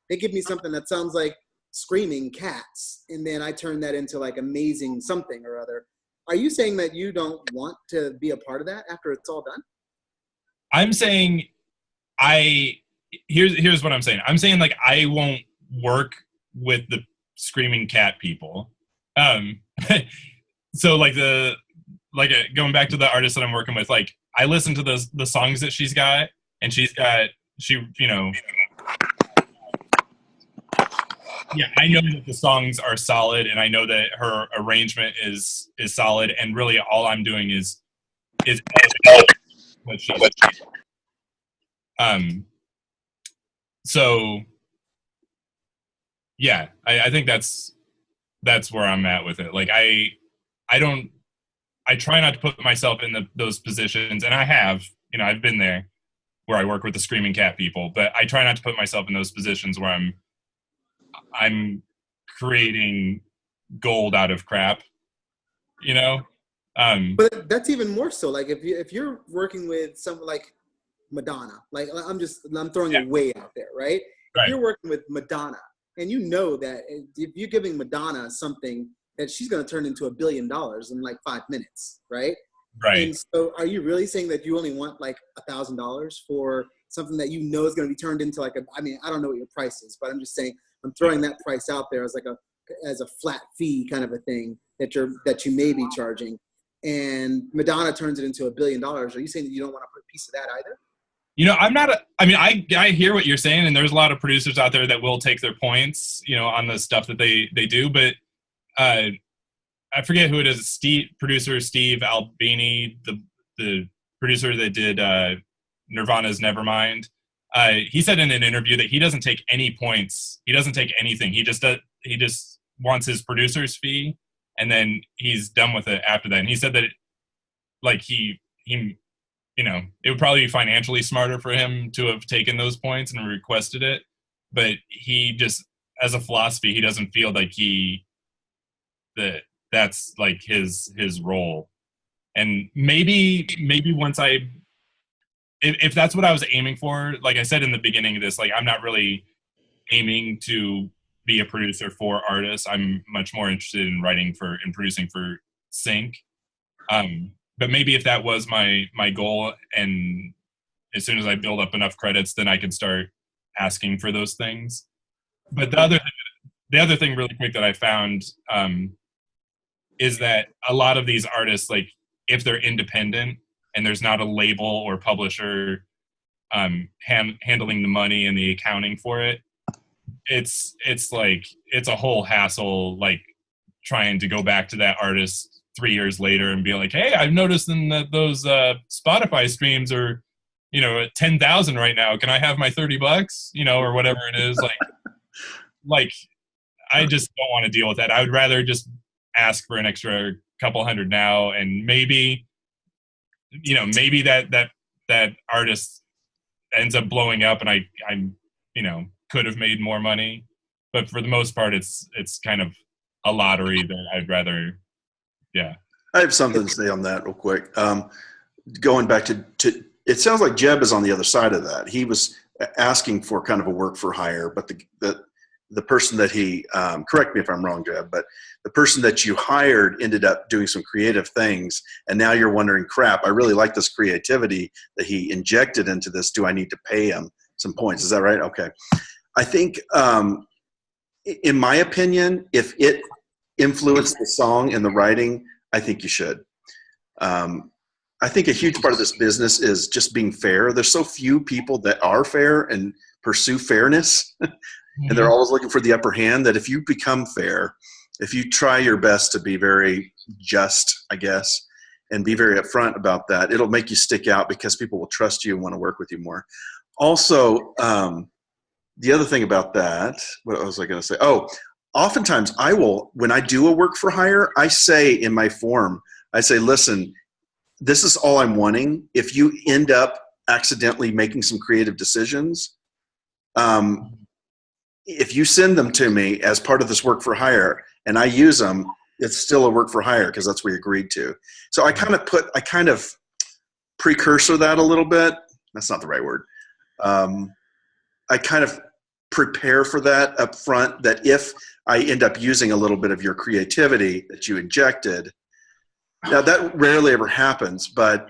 they give me something that sounds like screaming cats, and then I turn that into like amazing something or other. Are you saying that you don't want to be a part of that after it's all done? I'm saying here's what I'm saying. I'm saying like I won't work with the screaming cat people. So like going back to the artist that I'm working with, like I listen to the songs that she's got, and yeah, I know that the songs are solid, and I know that her arrangement is solid, and really all I'm doing is what she's so yeah, I think that's where I'm at with it. Like I try not to put myself in those positions, and I've been there where I work with the screaming cat people, but I try not to put myself in those positions where I'm creating gold out of crap, But that's even more so. Like if you're working with someone like Madonna, like I'm throwing it way out there, right? If you're working with Madonna, and you know that if you're giving Madonna something that she's going to turn into $1 billion in like 5 minutes, right? Right. And so are you really saying that you only want like $1,000 for something that you know is going to be turned into like I don't know what your price is, but I'm just saying I'm throwing that price out there as like a flat fee kind of a thing that you may be charging, and Madonna turns it into $1 billion. Are you saying that you don't want to put a piece of that either? I'm not I hear what you're saying, and there's a lot of producers out there that will take their points, on the stuff that they do, but I forget who it is. Producer Steve Albini, the producer that did Nirvana's Nevermind. He said in an interview that he doesn't take any points. He doesn't take anything. He just wants his producer's fee, and then he's done with it after that. And he said that it would probably be financially smarter for him to have taken those points and requested it, but he just, as a philosophy, he doesn't feel like that's like his role. And maybe once I if that's what I was aiming for, like I said in the beginning of this, like I'm not really aiming to be a producer for artists. I'm much more interested in writing for and producing for sync. But maybe if that was my goal, and as soon as I build up enough credits, then I can start asking for those things. But the other thing really quick that I found is that a lot of these artists, like if they're independent and there's not a label or publisher handling the money and the accounting for it, it's like it's a whole hassle, like trying to go back to that artist 3 years later and be like, hey, I've noticed in that those Spotify streams are, you know, at 10,000 right now. Can I have my $30? You know, or whatever it is. Like I just don't want to deal with that. I would rather just ask for an extra couple hundred now, and maybe, you know, maybe that artist ends up blowing up, and I'm, you know, could have made more money. But for the most part, it's kind of a lottery that I'd rather, yeah. I have something to say on that real quick. Going back to it sounds like Jeb is on the other side of that. He was asking for kind of a work for hire, but the person that he, correct me if I'm wrong, Jeb, but the person that you hired ended up doing some creative things, and now you're wondering, crap, I really like this creativity that he injected into this. Do I need to pay him some points? Is that right? Okay. I think, in my opinion, if it influenced the song and the writing, I think you should. I think a huge part of this business is just being fair. There's so few people that are fair and pursue fairness, and they're always looking for the upper hand, that if you become fair, if you try your best to be very just, I guess, and be very upfront about that, it'll make you stick out because people will trust you and want to work with you more. Also, the other thing about that, what was I going to say? Oh, oftentimes I will, when I do a work for hire, I say in my form, I say, listen, this is all I'm wanting. If you end up accidentally making some creative decisions, if you send them to me as part of this work for hire and I use them, it's still a work for hire because that's what we agreed to. So I kind of precursor that a little bit. That's not the right word. I kind of prepare for that up front, that if I end up using a little bit of your creativity that you injected, now that rarely ever happens, but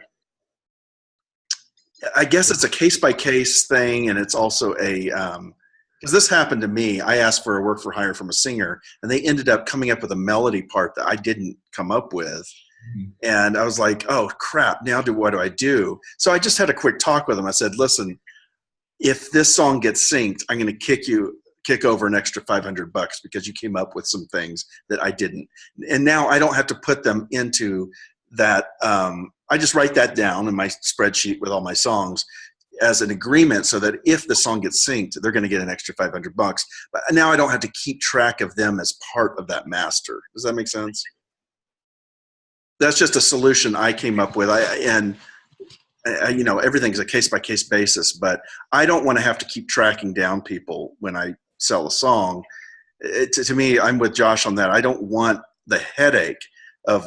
I guess it's a case-by-case thing, and it's also a because this happened to me. I asked for a work for hire from a singer, and they ended up coming up with a melody part that I didn't come up with. And I was like, oh, crap, now what do I do? So I just had a quick talk with them. I said, listen, if this song gets synced, I'm going to kick over an extra $500 because you came up with some things that I didn't. And now I don't have to put them into that. I just write that down in my spreadsheet with all my songs as an agreement, so that if the song gets synced, they're going to get an extra $500. But now I don't have to keep track of them as part of that master. Does that make sense? That's just a solution I came up with. You know, everything's a case-by-case basis, but I don't want to have to keep tracking down people when I sell a song. To me, I'm with Josh on that. I don't want the headache of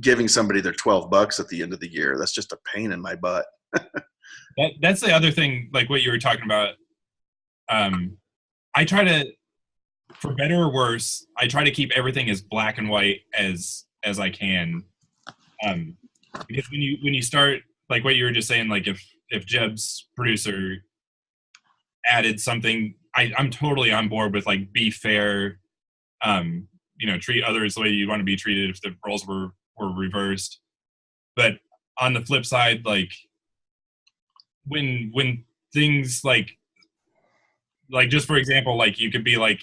giving somebody their $12 at the end of the year. That's just a pain in my butt. That's the other thing, like what you were talking about. I try to, for better or worse, I try to keep everything as black and white as I can. Because when you start, like what you were just saying, like if Jeb's producer added something, I'm totally on board with like be fair, you know, treat others the way you want to be treated if the roles were reversed. But on the flip side, like when things like just for example, like you could be like,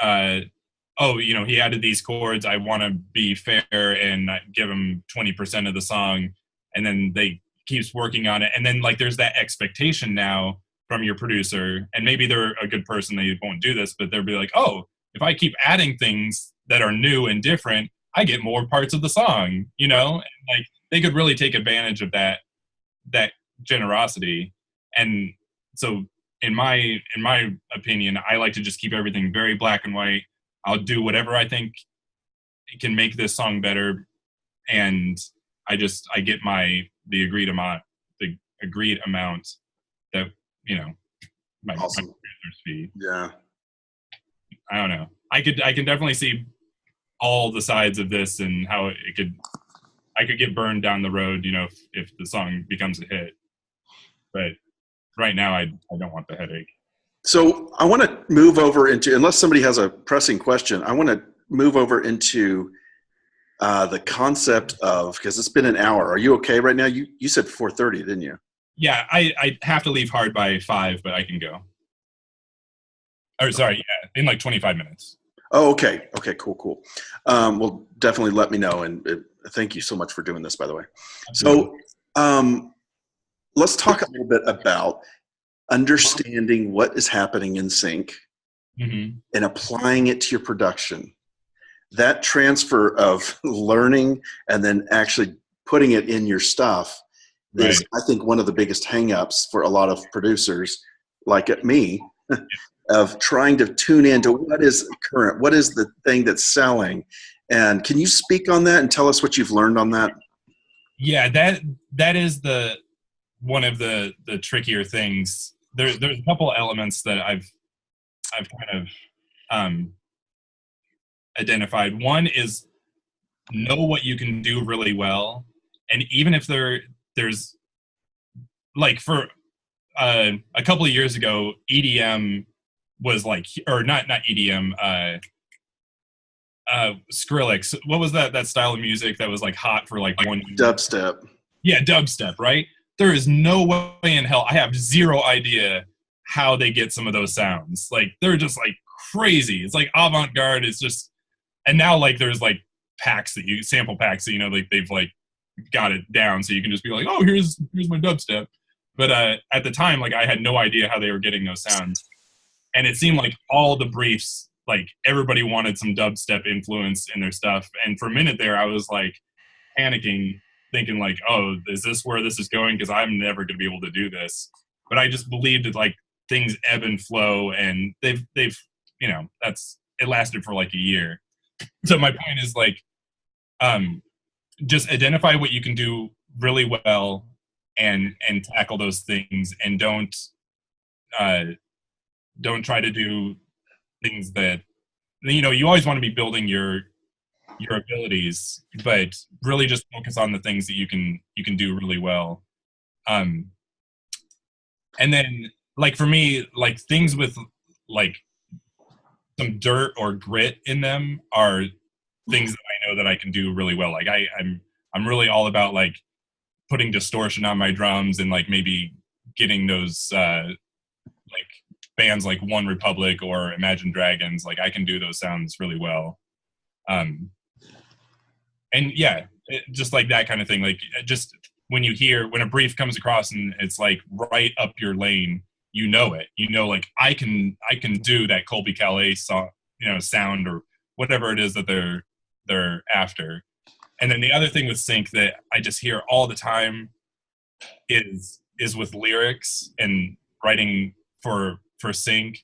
oh, you know, he added these chords, I want to be fair and give him 20% of the song, and then they keeps working on it, and then like there's that expectation now from your producer, and maybe they're a good person, they won't do this, but they'll be like, oh, if I keep adding things that are new and different, I get more parts of the song, you know? And like they could really take advantage of that generosity. And so in my opinion, I like to just keep everything very black and white. I'll do whatever I think can make this song better, and I get the agreed amount agreed amount that, you know, my Awesome. producer's fee. Yeah. I don't know. I can definitely see all the sides of this and how I could get burned down the road, you know, if the song becomes a hit. But right now, I don't want the headache. So I want to move over into, unless somebody has a pressing question, I want to move over into the concept of, because it's been an hour. Are you okay right now? You said 4:30, didn't you? Yeah, I have to leave hard by 5, but I can go. Or sorry, yeah, in like 25 minutes. Oh, okay. Okay, cool. Well, definitely let me know. And thank you so much for doing this, by the way. Absolutely. So let's talk a little bit about understanding what is happening in sync Mm-hmm. and applying it to your production. That transfer of learning and then actually putting it in your stuff is, Right. I think, one of the biggest hangups for a lot of producers like me of trying to tune into what is current, what is the thing that's selling. And can you speak on that and tell us what you've learned on that? Yeah, that is one of the trickier things. There's a couple elements that I've kind of identified. One is know what you can do really well, and even if there's like for a couple of years ago, EDM was like, or not EDM, Skrillex. What was that style of music that was like hot for like 1 year? Dubstep. Yeah, dubstep, right? There is no way in hell. I have zero idea how they get some of those sounds. Like they're just like crazy. It's like avant-garde. It's just, and now like there's like sample packs that, you know, like they've like got it down so you can just be like, oh, here's my dubstep. But at the time, like I had no idea how they were getting those sounds. And it seemed like all the briefs, like everybody wanted some dubstep influence in their stuff. And for a minute there, I was like panicking, thinking like, oh, is this where this is going? Because I'm never going to be able to do this. But I just believed that like things ebb and flow, and they've you know, it lasted for like a year. So my point is like, just identify what you can do really well and tackle those things, and don't try to do things that, you know, you always want to be building your abilities, but really just focus on the things that you can do really well. And then like for me, like things with like some dirt or grit in them are things that I know that I can do really well. Like I'm really all about like putting distortion on my drums and like maybe getting those like bands like One Republic or Imagine Dragons. Like I can do those sounds really well. And yeah, just like that kind of thing. Like just when a brief comes across and it's like right up your lane, you know it. You know, like I can do that Colby Calais song, you know, sound or whatever it is that they're after. And then the other thing with sync that I just hear all the time is with lyrics and writing for sync,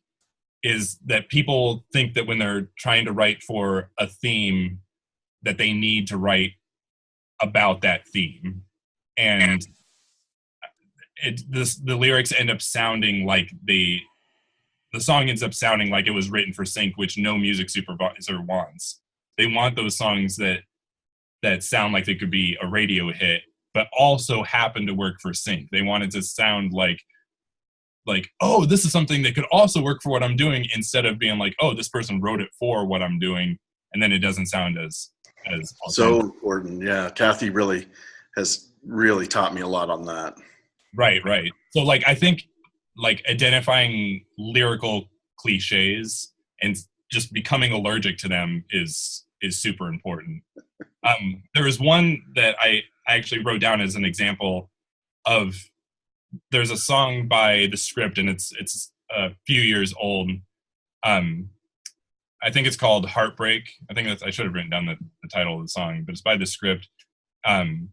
is that people think that when they're trying to write for a theme that they need to write about that theme, and the lyrics end up sounding like the song ends up sounding like it was written for sync, which no music supervisor wants. They want those songs that sound like they could be a radio hit, but also happen to work for sync. They want it to sound like, oh, this is something that could also work for what I'm doing, instead of being like, oh, this person wrote it for what I'm doing, and then it doesn't sound as so important. Yeah, Kathy really has taught me a lot on that. Right. So like I think like identifying lyrical cliches and just becoming allergic to them is super important. There was one that I actually wrote down as an example of, there's a song by The Script, and it's a few years old. I think it's called Heartbreak. I should have written down the title of the song, but it's by The Script. And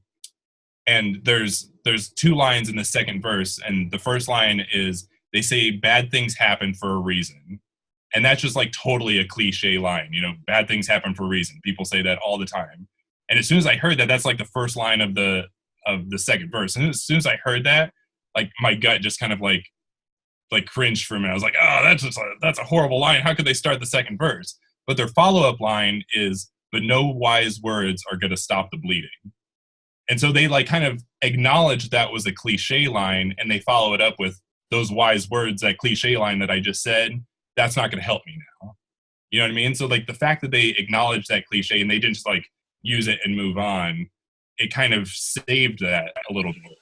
there's 2 lines in the second verse, and the first line is, they say bad things happen for a reason. And that's just like totally a cliche line, you know, bad things happen for a reason. People say that all the time. And as soon as I heard that, that's like the first line of the second verse. And as soon as I heard that, like my gut just kind of like cringed for a minute. I was like, oh, that's a horrible line. How could they start the second verse? But their follow-up line is, but no wise words are going to stop the bleeding. And so they like kind of acknowledged that was a cliche line, and they follow it up with those wise words, that cliche line that I just said, that's not going to help me now. You know what I mean? So like the fact that they acknowledged that cliche and they didn't just like use it and move on, it kind of saved that a little bit.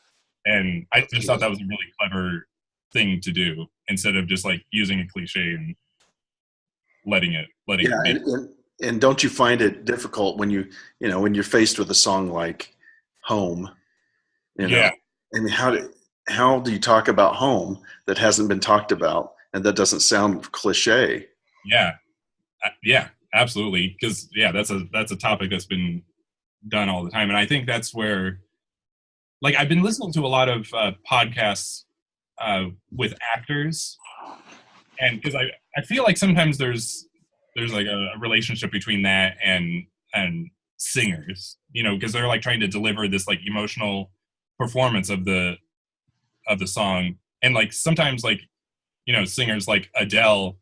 And I just thought that was a really clever thing to do, instead of just like using a cliche and letting it be. And don't you find it difficult when when you're faced with a song like Home, Yeah. I mean, how do you talk about home that hasn't been talked about and that doesn't sound cliche? Yeah, absolutely. Because that's a topic that's been done all the time, and I think that's where, like, I've been listening to a lot of podcasts with actors, and because I feel like sometimes there's like a relationship between that and singers, because they're like trying to deliver this like emotional performance of the song, and like sometimes like singers like Adele,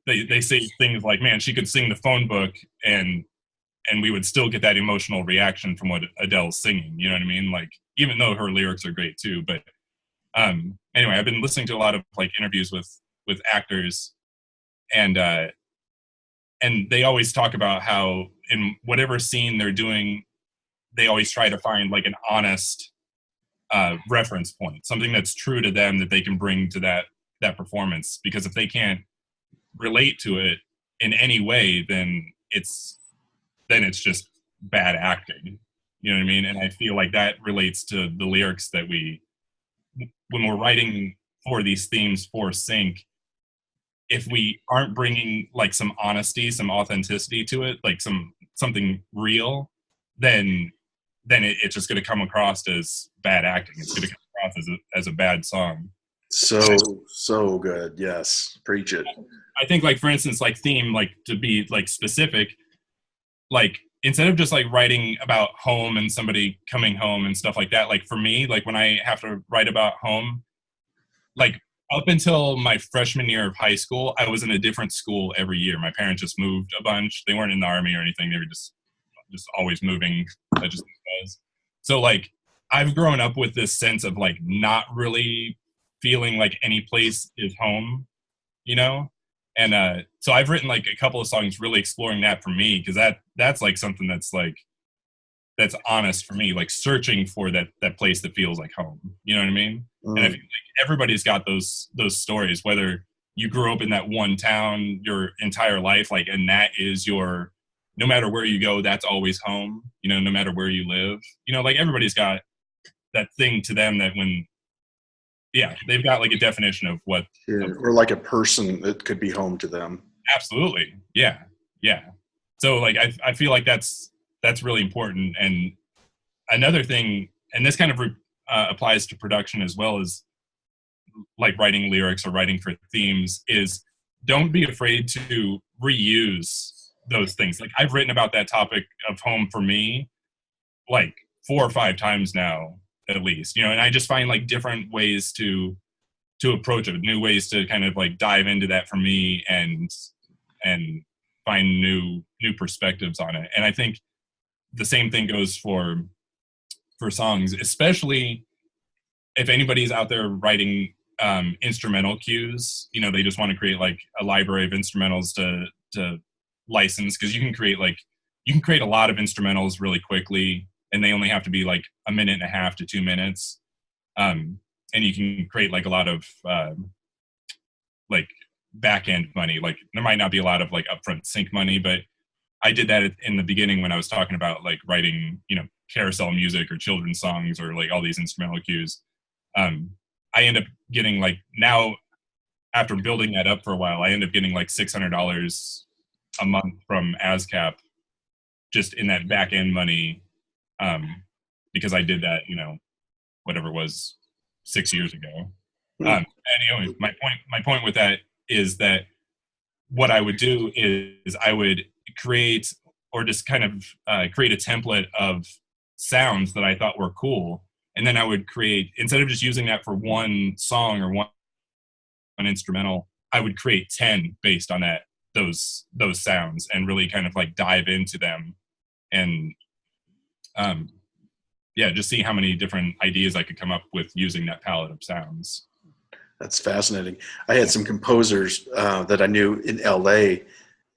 they say things like, man, she could sing the phone book and we would still get that emotional reaction from what Adele's singing. You know what I mean? Like, even though her lyrics are great too. But anyway, I've been listening to a lot of like interviews with actors, and they always talk about how in whatever scene they're doing, they always try to find like an honest reference point, something that's true to them that they can bring to that performance. Because if they can't relate to it in any way, then it's just bad acting. You know what I mean? And I feel like that relates to the lyrics that when we're writing for these themes for sync, if we aren't bringing like some honesty, some authenticity to it, like something real, then it's just going to come across as bad acting. It's going to come across as a bad song. So good. Yes. Preach it. I think, like, for instance, like theme, like, to be like specific, like, instead of just like writing about home and somebody coming home and stuff like that, like for me, like when I have to write about home, like up until my freshman year of high school, I was in a different school every year. My parents just moved a bunch. They weren't in the army or anything. They were just always moving. That just was. So like I've grown up with this sense of like not really feeling like any place is home, And so I've written like a couple of songs really exploring that for me, because that's like something that's honest for me, like searching for that place that feels like home. You know what I mean? And I feel like everybody's got those stories, whether you grew up in that one town your entire life, like, and that is no matter where you go, that's always home, no matter where you live, like everybody's got that thing to them that they've got like a definition of what. Or like a person that could be home to them. Absolutely. Yeah. So like, I feel like that's really important. And another thing, and this kind of applies to production as well as like writing lyrics or writing for themes, is don't be afraid to reuse those things. Like I've written about that topic of home for me, like 4 or 5 times now, at least, and I just find like different ways to approach it, new ways to kind of like dive into that for me and find new perspectives on it. And I think the same thing goes for songs, especially if anybody's out there writing instrumental cues. They just want to create like a library of instrumentals to license, because you can create a lot of instrumentals really quickly, and they only have to be like 1.5 minutes to 2 minutes. And you can create like a lot of like back end money. Like there might not be a lot of like upfront sync money, but I did that in the beginning when I was talking about like writing, carousel music or children's songs or like all these instrumental cues. I end up getting like, now after building that up for a while, I end up getting like $600 a month from ASCAP just in that back end money, because I did that, whatever it was, 6 years ago. Anyway, my point with that is that what I would do is I would create, or just kind of create a template of sounds that I thought were cool, and then I would create, instead of just using that for one song or one instrumental, I would create 10 based on those sounds, and really kind of like dive into them, and just see how many different ideas I could come up with using that palette of sounds. That's fascinating. I had some composers that I knew in LA.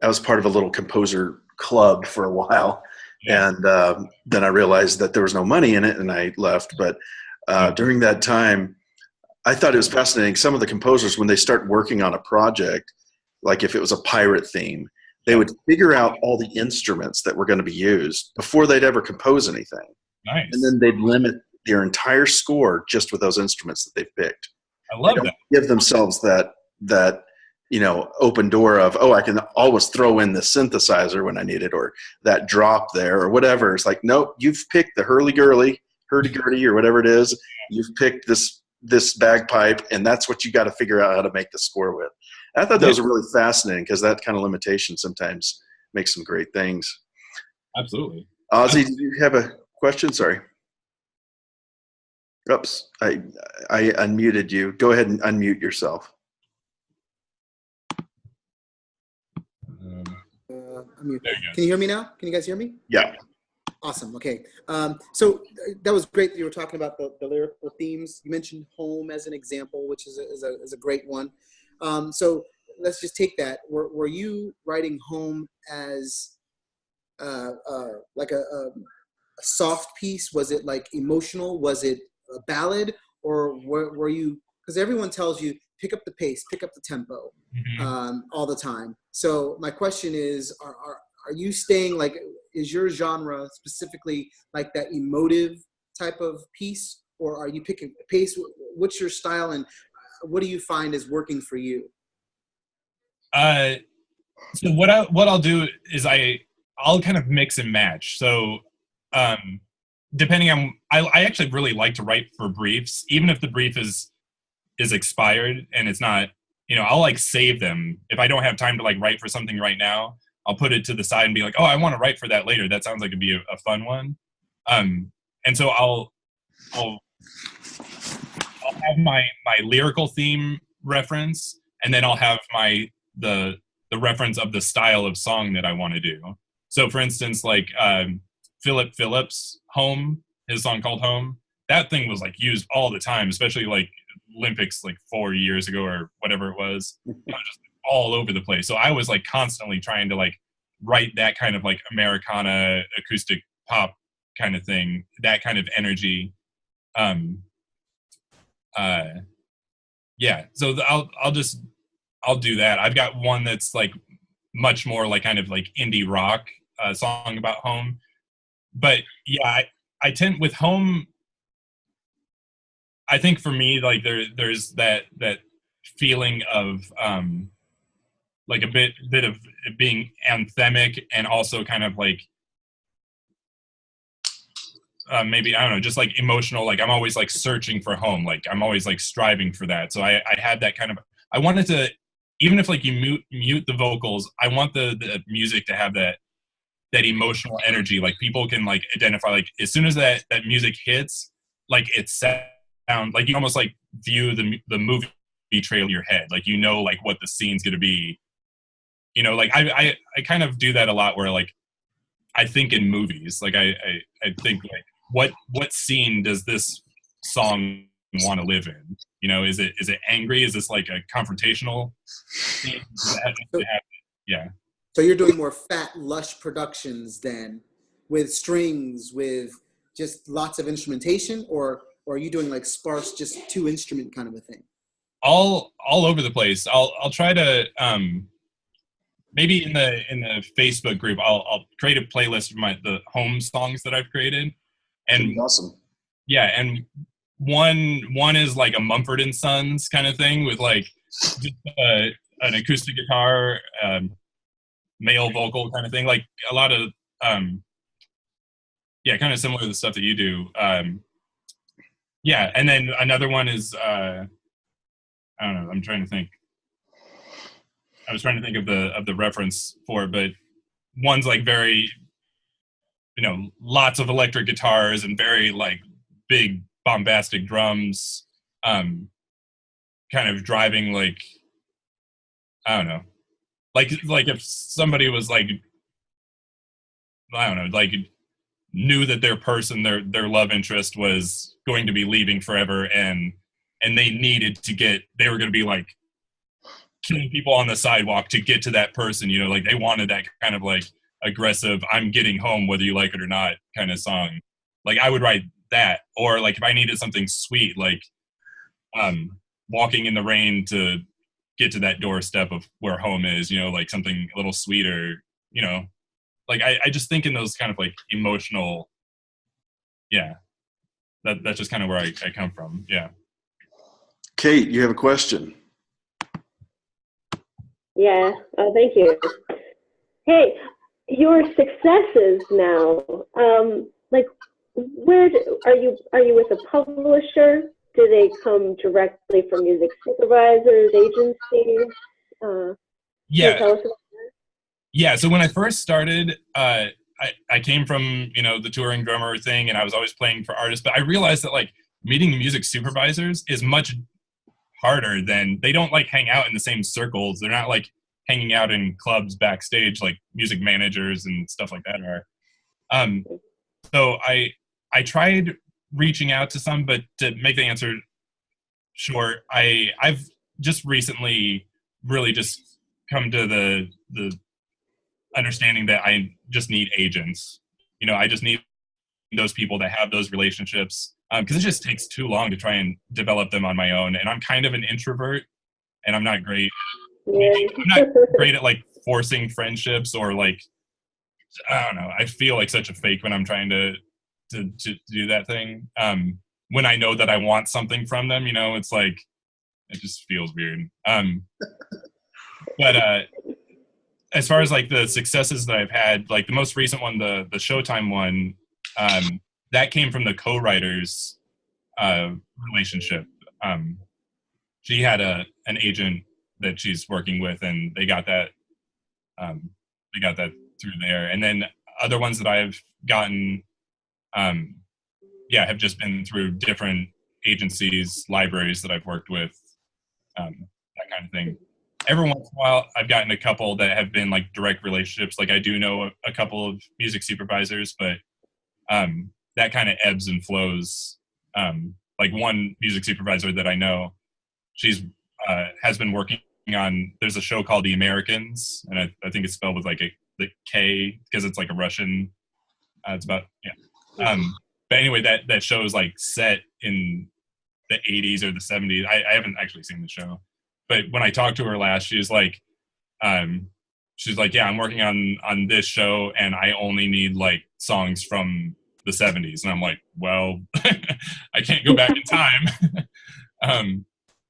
I was part of a little composer club for a while. Yeah. And then I realized that there was no money in it, and I left. But during that time, I thought it was fascinating. Some of the composers, when they start working on a project, like if it was a pirate theme, they would figure out all the instruments that were going to be used before they'd ever compose anything. Nice. And then they'd limit their entire score just with those instruments that they've picked. I love that. Give themselves that open door of, I can always throw in the synthesizer when I need it, or that drop there, or whatever. It's like, nope, you've picked the hurdy-gurdy or whatever it is. You've picked this bagpipe, and that's what you got to figure out how to make the score with. And I thought that was really fascinating, because that kind of limitation sometimes makes some great things. Absolutely. Ozzy, do you have a question? Sorry. Oops, I unmuted you. Go ahead and unmute yourself. Can you hear me now? Can you guys hear me? Yeah. Awesome. Okay. So that was great that you were talking about the lyrical themes. You mentioned home as an example, which is a great one. So let's just take that. Were you writing home as like a soft piece? Was it like emotional? Was it a ballad? Or were you, because everyone tells you pick up the pace, pick up the tempo, all the time. So my question is, are you staying like, is your genre specifically like that emotive type of piece, or are you picking pace? What's your style, and what do you find is working for you? So what I'll do is I'll kind of mix and match. So depending on, I actually really like to write for briefs, even if the brief is expired and it's not, I'll like save them. If I don't have time to like write for something right now, I'll put it to the side and be like, I want to write for that later. That sounds like it'd be a fun one. And so I'll have my lyrical theme reference, and then I'll have the reference of the style of song that I want to do. So for instance, like Philip Phillips' Home, his song called Home, that thing was like used all the time, especially like Olympics like 4 years ago or whatever it was. It was just all over the place. So I was like constantly trying to like write that kind of like Americana acoustic pop kind of thing, that kind of energy. So I'll do that. I've got one that's like much more like kind of like indie rock song about home. But yeah, I tend with home, I think for me, like there's that feeling of like a bit of being anthemic, and also kind of like maybe, I don't know, just like emotional. Like I'm always like searching for home. Like I'm always like striving for that. So I had that kind of, I wanted to, even if like you mute the vocals, I want the music to have that emotional energy. Like people can like identify, like as soon as that music hits, like it sound like you almost like view the movie trailer in your head. Like, like what the scene's going to be, like I kind of do that a lot, where like I think in movies, like I think like what scene does this song want to live in? Is it angry? Is this like a confrontational scene? Yeah. So you're doing more fat, lush productions then, with strings, with just lots of instrumentation, or are you doing like sparse, just 2 instrument kind of a thing? All over the place. I'll try to maybe in the Facebook group, I'll create a playlist of the home songs that I've created, and awesome. Yeah, and one is like a Mumford and Sons kind of thing with like just, an acoustic guitar, male vocal kind of thing, like a lot of kind of similar to the stuff that you do. And then another one is I don't know, I'm trying to think. I was trying to think of the reference for it, but one's like very, lots of electric guitars and very like big bombastic drums, kind of driving like, I don't know, like if somebody was like, I don't know, like knew that their person, their love interest was going to be leaving forever, and they needed to get, they were going to be like killing people on the sidewalk to get to that person, you know, like they wanted that kind of like aggressive, I'm getting home whether you like it or not kind of song. Like I would write that. Or like if I needed something sweet, like walking in the rain to get to that doorstep of where home is, you know, like something a little sweeter, you know, like I just think in those kind of like emotional, yeah, that's just kind of where I come from. Yeah. Kate, you have a question. Yeah. Thank you. Hey, your successes now. Like, where are you? Are you with a publisher? Do they come directly from music supervisors, agencies? Can you tell us about that? Yeah. So when I first started, I came from, you know, the touring drummer thing, and I was always playing for artists. But I realized that like meeting music supervisors is much harder than, they don't like hang out in the same circles. They're not like hanging out in clubs backstage like music managers and stuff like that are. So I tried reaching out to some, but to make the answer short, I've just recently really just come to the understanding that I just need agents. You know, I just need those people that have those relationships, because it just takes too long to try and develop them on my own. And I'm kind of an introvert, and I'm not great. Yeah. I'm not great at like forcing friendships, or like, I don't know. I feel like such a fake when I'm trying to do that thing. When I know that I want something from them, you know, it's like, it just feels weird. But as far as like the successes that I've had, like the most recent one, the Showtime one, that came from the co-writers relationship. She had an agent that she's working with, and they got that through there. And then other ones that I've gotten, have just been through different agencies, libraries that I've worked with, that kind of thing. Every once in a while, I've gotten a couple that have been like direct relationships. Like I do know a couple of music supervisors, but that kind of ebbs and flows. Like one music supervisor that I know, she's has been working on, there's a show called The Americans, and I think it's spelled with like the K because it's like a Russian. It's about, yeah. But anyway, that show is like set in the 80s or the 70s. I haven't actually seen the show, but when I talked to her last, she's like, yeah, I'm working on this show, and I only need like songs from the 70s. And I'm like, well, I can't go back in time.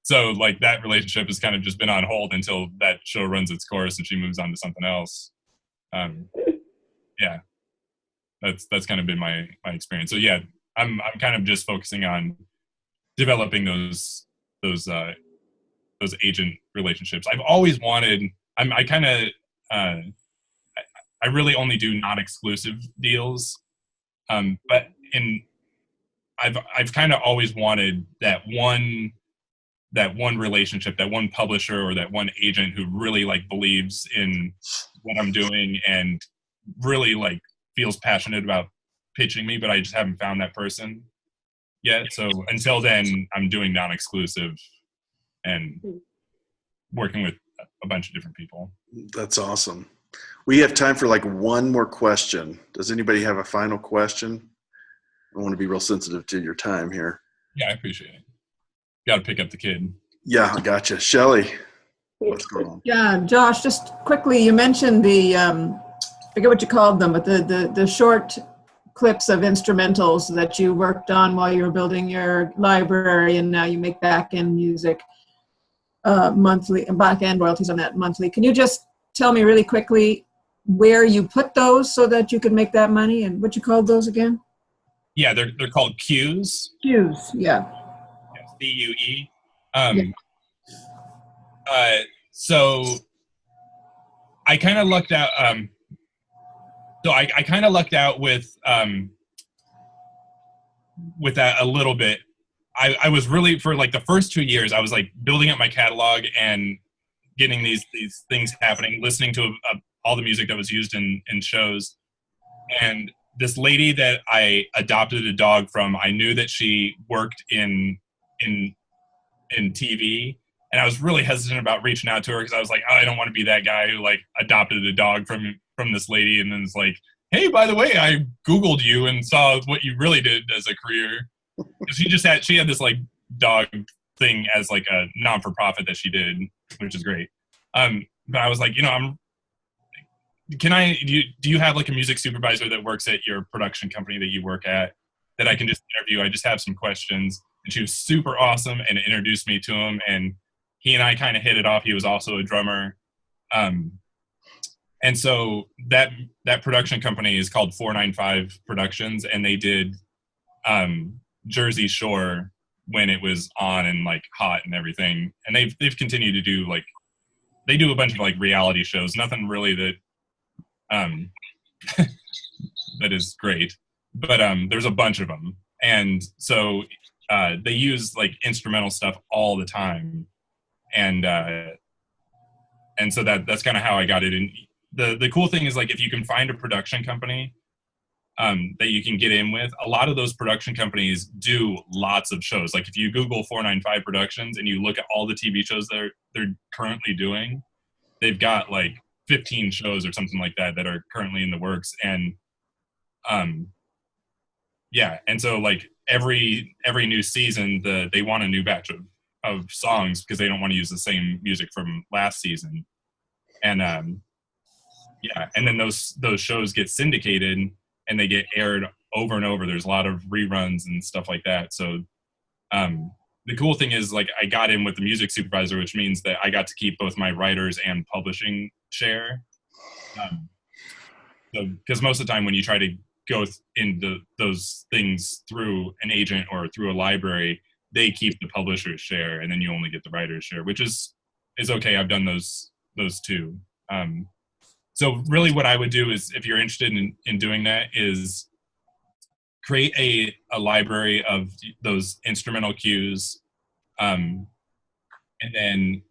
So like that relationship has kind of just been on hold until that show runs its course and she moves on to something else. Yeah, that's kind of been my experience. So yeah, I'm kind of just focusing on developing those agent relationships. I've always wanted, I really only do non-exclusive deals. But I've kind of always wanted that one relationship, that one publisher or that one agent who really like believes in what I'm doing and really like feels passionate about pitching me, but I just haven't found that person yet. So until then, I'm doing non-exclusive and working with a bunch of different people. That's awesome. We have time for like one more question. Does anybody have a final question? I want to be real sensitive to your time here. Yeah, I appreciate it. Got to pick up the kid. Yeah, I gotcha. Shelley, what's going on? Yeah, Josh, just quickly, you mentioned the, I forget what you called them, but the short clips of instrumentals that you worked on while you were building your library, and now you make back-end music monthly, back-end royalties on that monthly. Can you just tell me really quickly where you put those so that you can make that money, and what you called those again? Yeah, they're called cues. Cues, yeah. CUE. Yeah. So I kind of lucked out. So I kind of lucked out with that a little bit. I was really, for like the first 2 years, I was like building up my catalog and getting these things happening, listening to all the music that was used in shows. And this lady that I adopted a dog from, I knew that she worked in TV, and I was really hesitant about reaching out to her because I was like, oh, I don't want to be that guy who like adopted a dog from this lady, and then it's like, hey, by the way, I Googled you and saw what you really did as a career. She had this like dog thing as like a non-for-profit that she did, which is great. But I was like, do you have like a music supervisor that works at your production company that you work at that I can just interview? I just have some questions. And she was super awesome and introduced me to him, and he and I kind of hit it off. He was also a drummer. And so that production company is called 495 Productions, and they did Jersey Shore when it was on and like hot and everything. And they've continued to do like, they do a bunch of like reality shows, nothing really that that is great, but there's a bunch of them. And so they use like instrumental stuff all the time. And so that's kind of how I got it. And the cool thing is, like, if you can find a production company that you can get in with, a lot of those production companies do lots of shows. Like if you Google 495 Productions and you look at all the TV shows they're currently doing, they've got like 15 shows or something like that are currently in the works. And yeah, and so like every new season they want a new batch of songs because they don't want to use the same music from last season. And yeah, and then those shows get syndicated and they get aired over and over. There's a lot of reruns and stuff like that. So the cool thing is, like, I got in with the music supervisor, which means that I got to keep both my writers and publishing share. Because most of the time when you try to go into those things through an agent or through a library, they keep the publisher's share and then you only get the writer's share, which is okay. I've done those too. So really what I would do is, if you're interested in doing that, is create a library of those instrumental cues, and then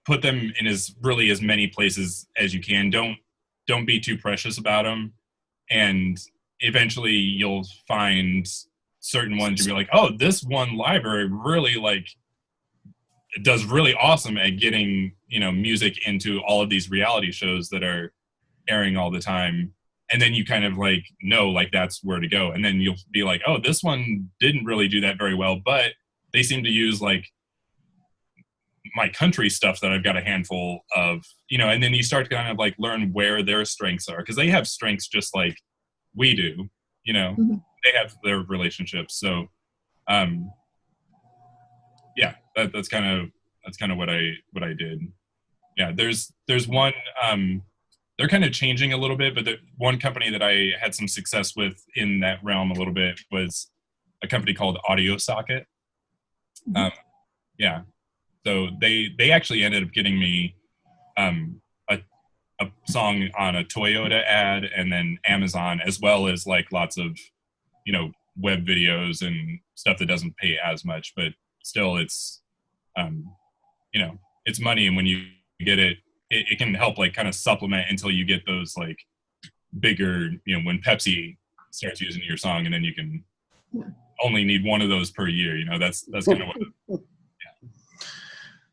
put them in as many places as you can. Don't be too precious about them. And eventually you'll find certain ones you'll be like, oh, this one library really it does really awesome at getting, music into all of these reality shows that are airing all the time. And then you kind of know that's where to go. And then you'll be like, oh, this one didn't really do that very well, but they seem to use my country stuff that I've got a handful of, and then you start to kind of learn where their strengths are, because they have strengths just like we do, Mm-hmm. They have their relationships. So, yeah, that's kind of what I did. Yeah. There's one, they're kind of changing a little bit, but the one company that I had some success with in that realm a little bit was a company called Audio Socket. Mm-hmm. Yeah. So they actually ended up getting me a song on a Toyota ad, and then Amazon, as well as lots of, web videos and stuff that doesn't pay as much, but still it's, it's money. And when you get it can help kind of supplement until you get those bigger, when Pepsi starts using your song, and then you can only need one of those per year, that's kind of what. Yeah.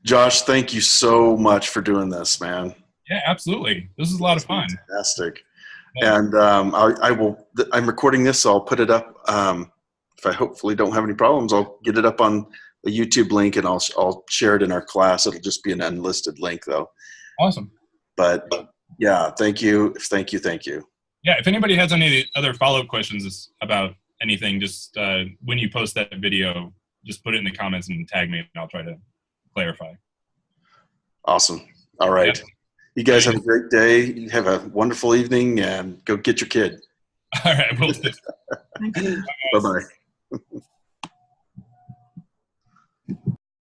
Josh, thank you so much for doing this, man. Yeah, absolutely. This is a lot of fun. Fantastic. Yeah. And I'm recording this, so I'll put it up. If I hopefully don't have any problems, I'll get it up on the YouTube link, and I'll share it in our class. It'll just be an unlisted link though. Awesome. But yeah, thank you. Yeah, if anybody has any other follow-up questions about anything, just when you post that video, just put it in the comments and tag me, and I'll try to clarify. Awesome. All right. Yeah. You guys have a great day. You have a wonderful evening, and go get your kid. All right. We'll do. Thank you. Bye-bye.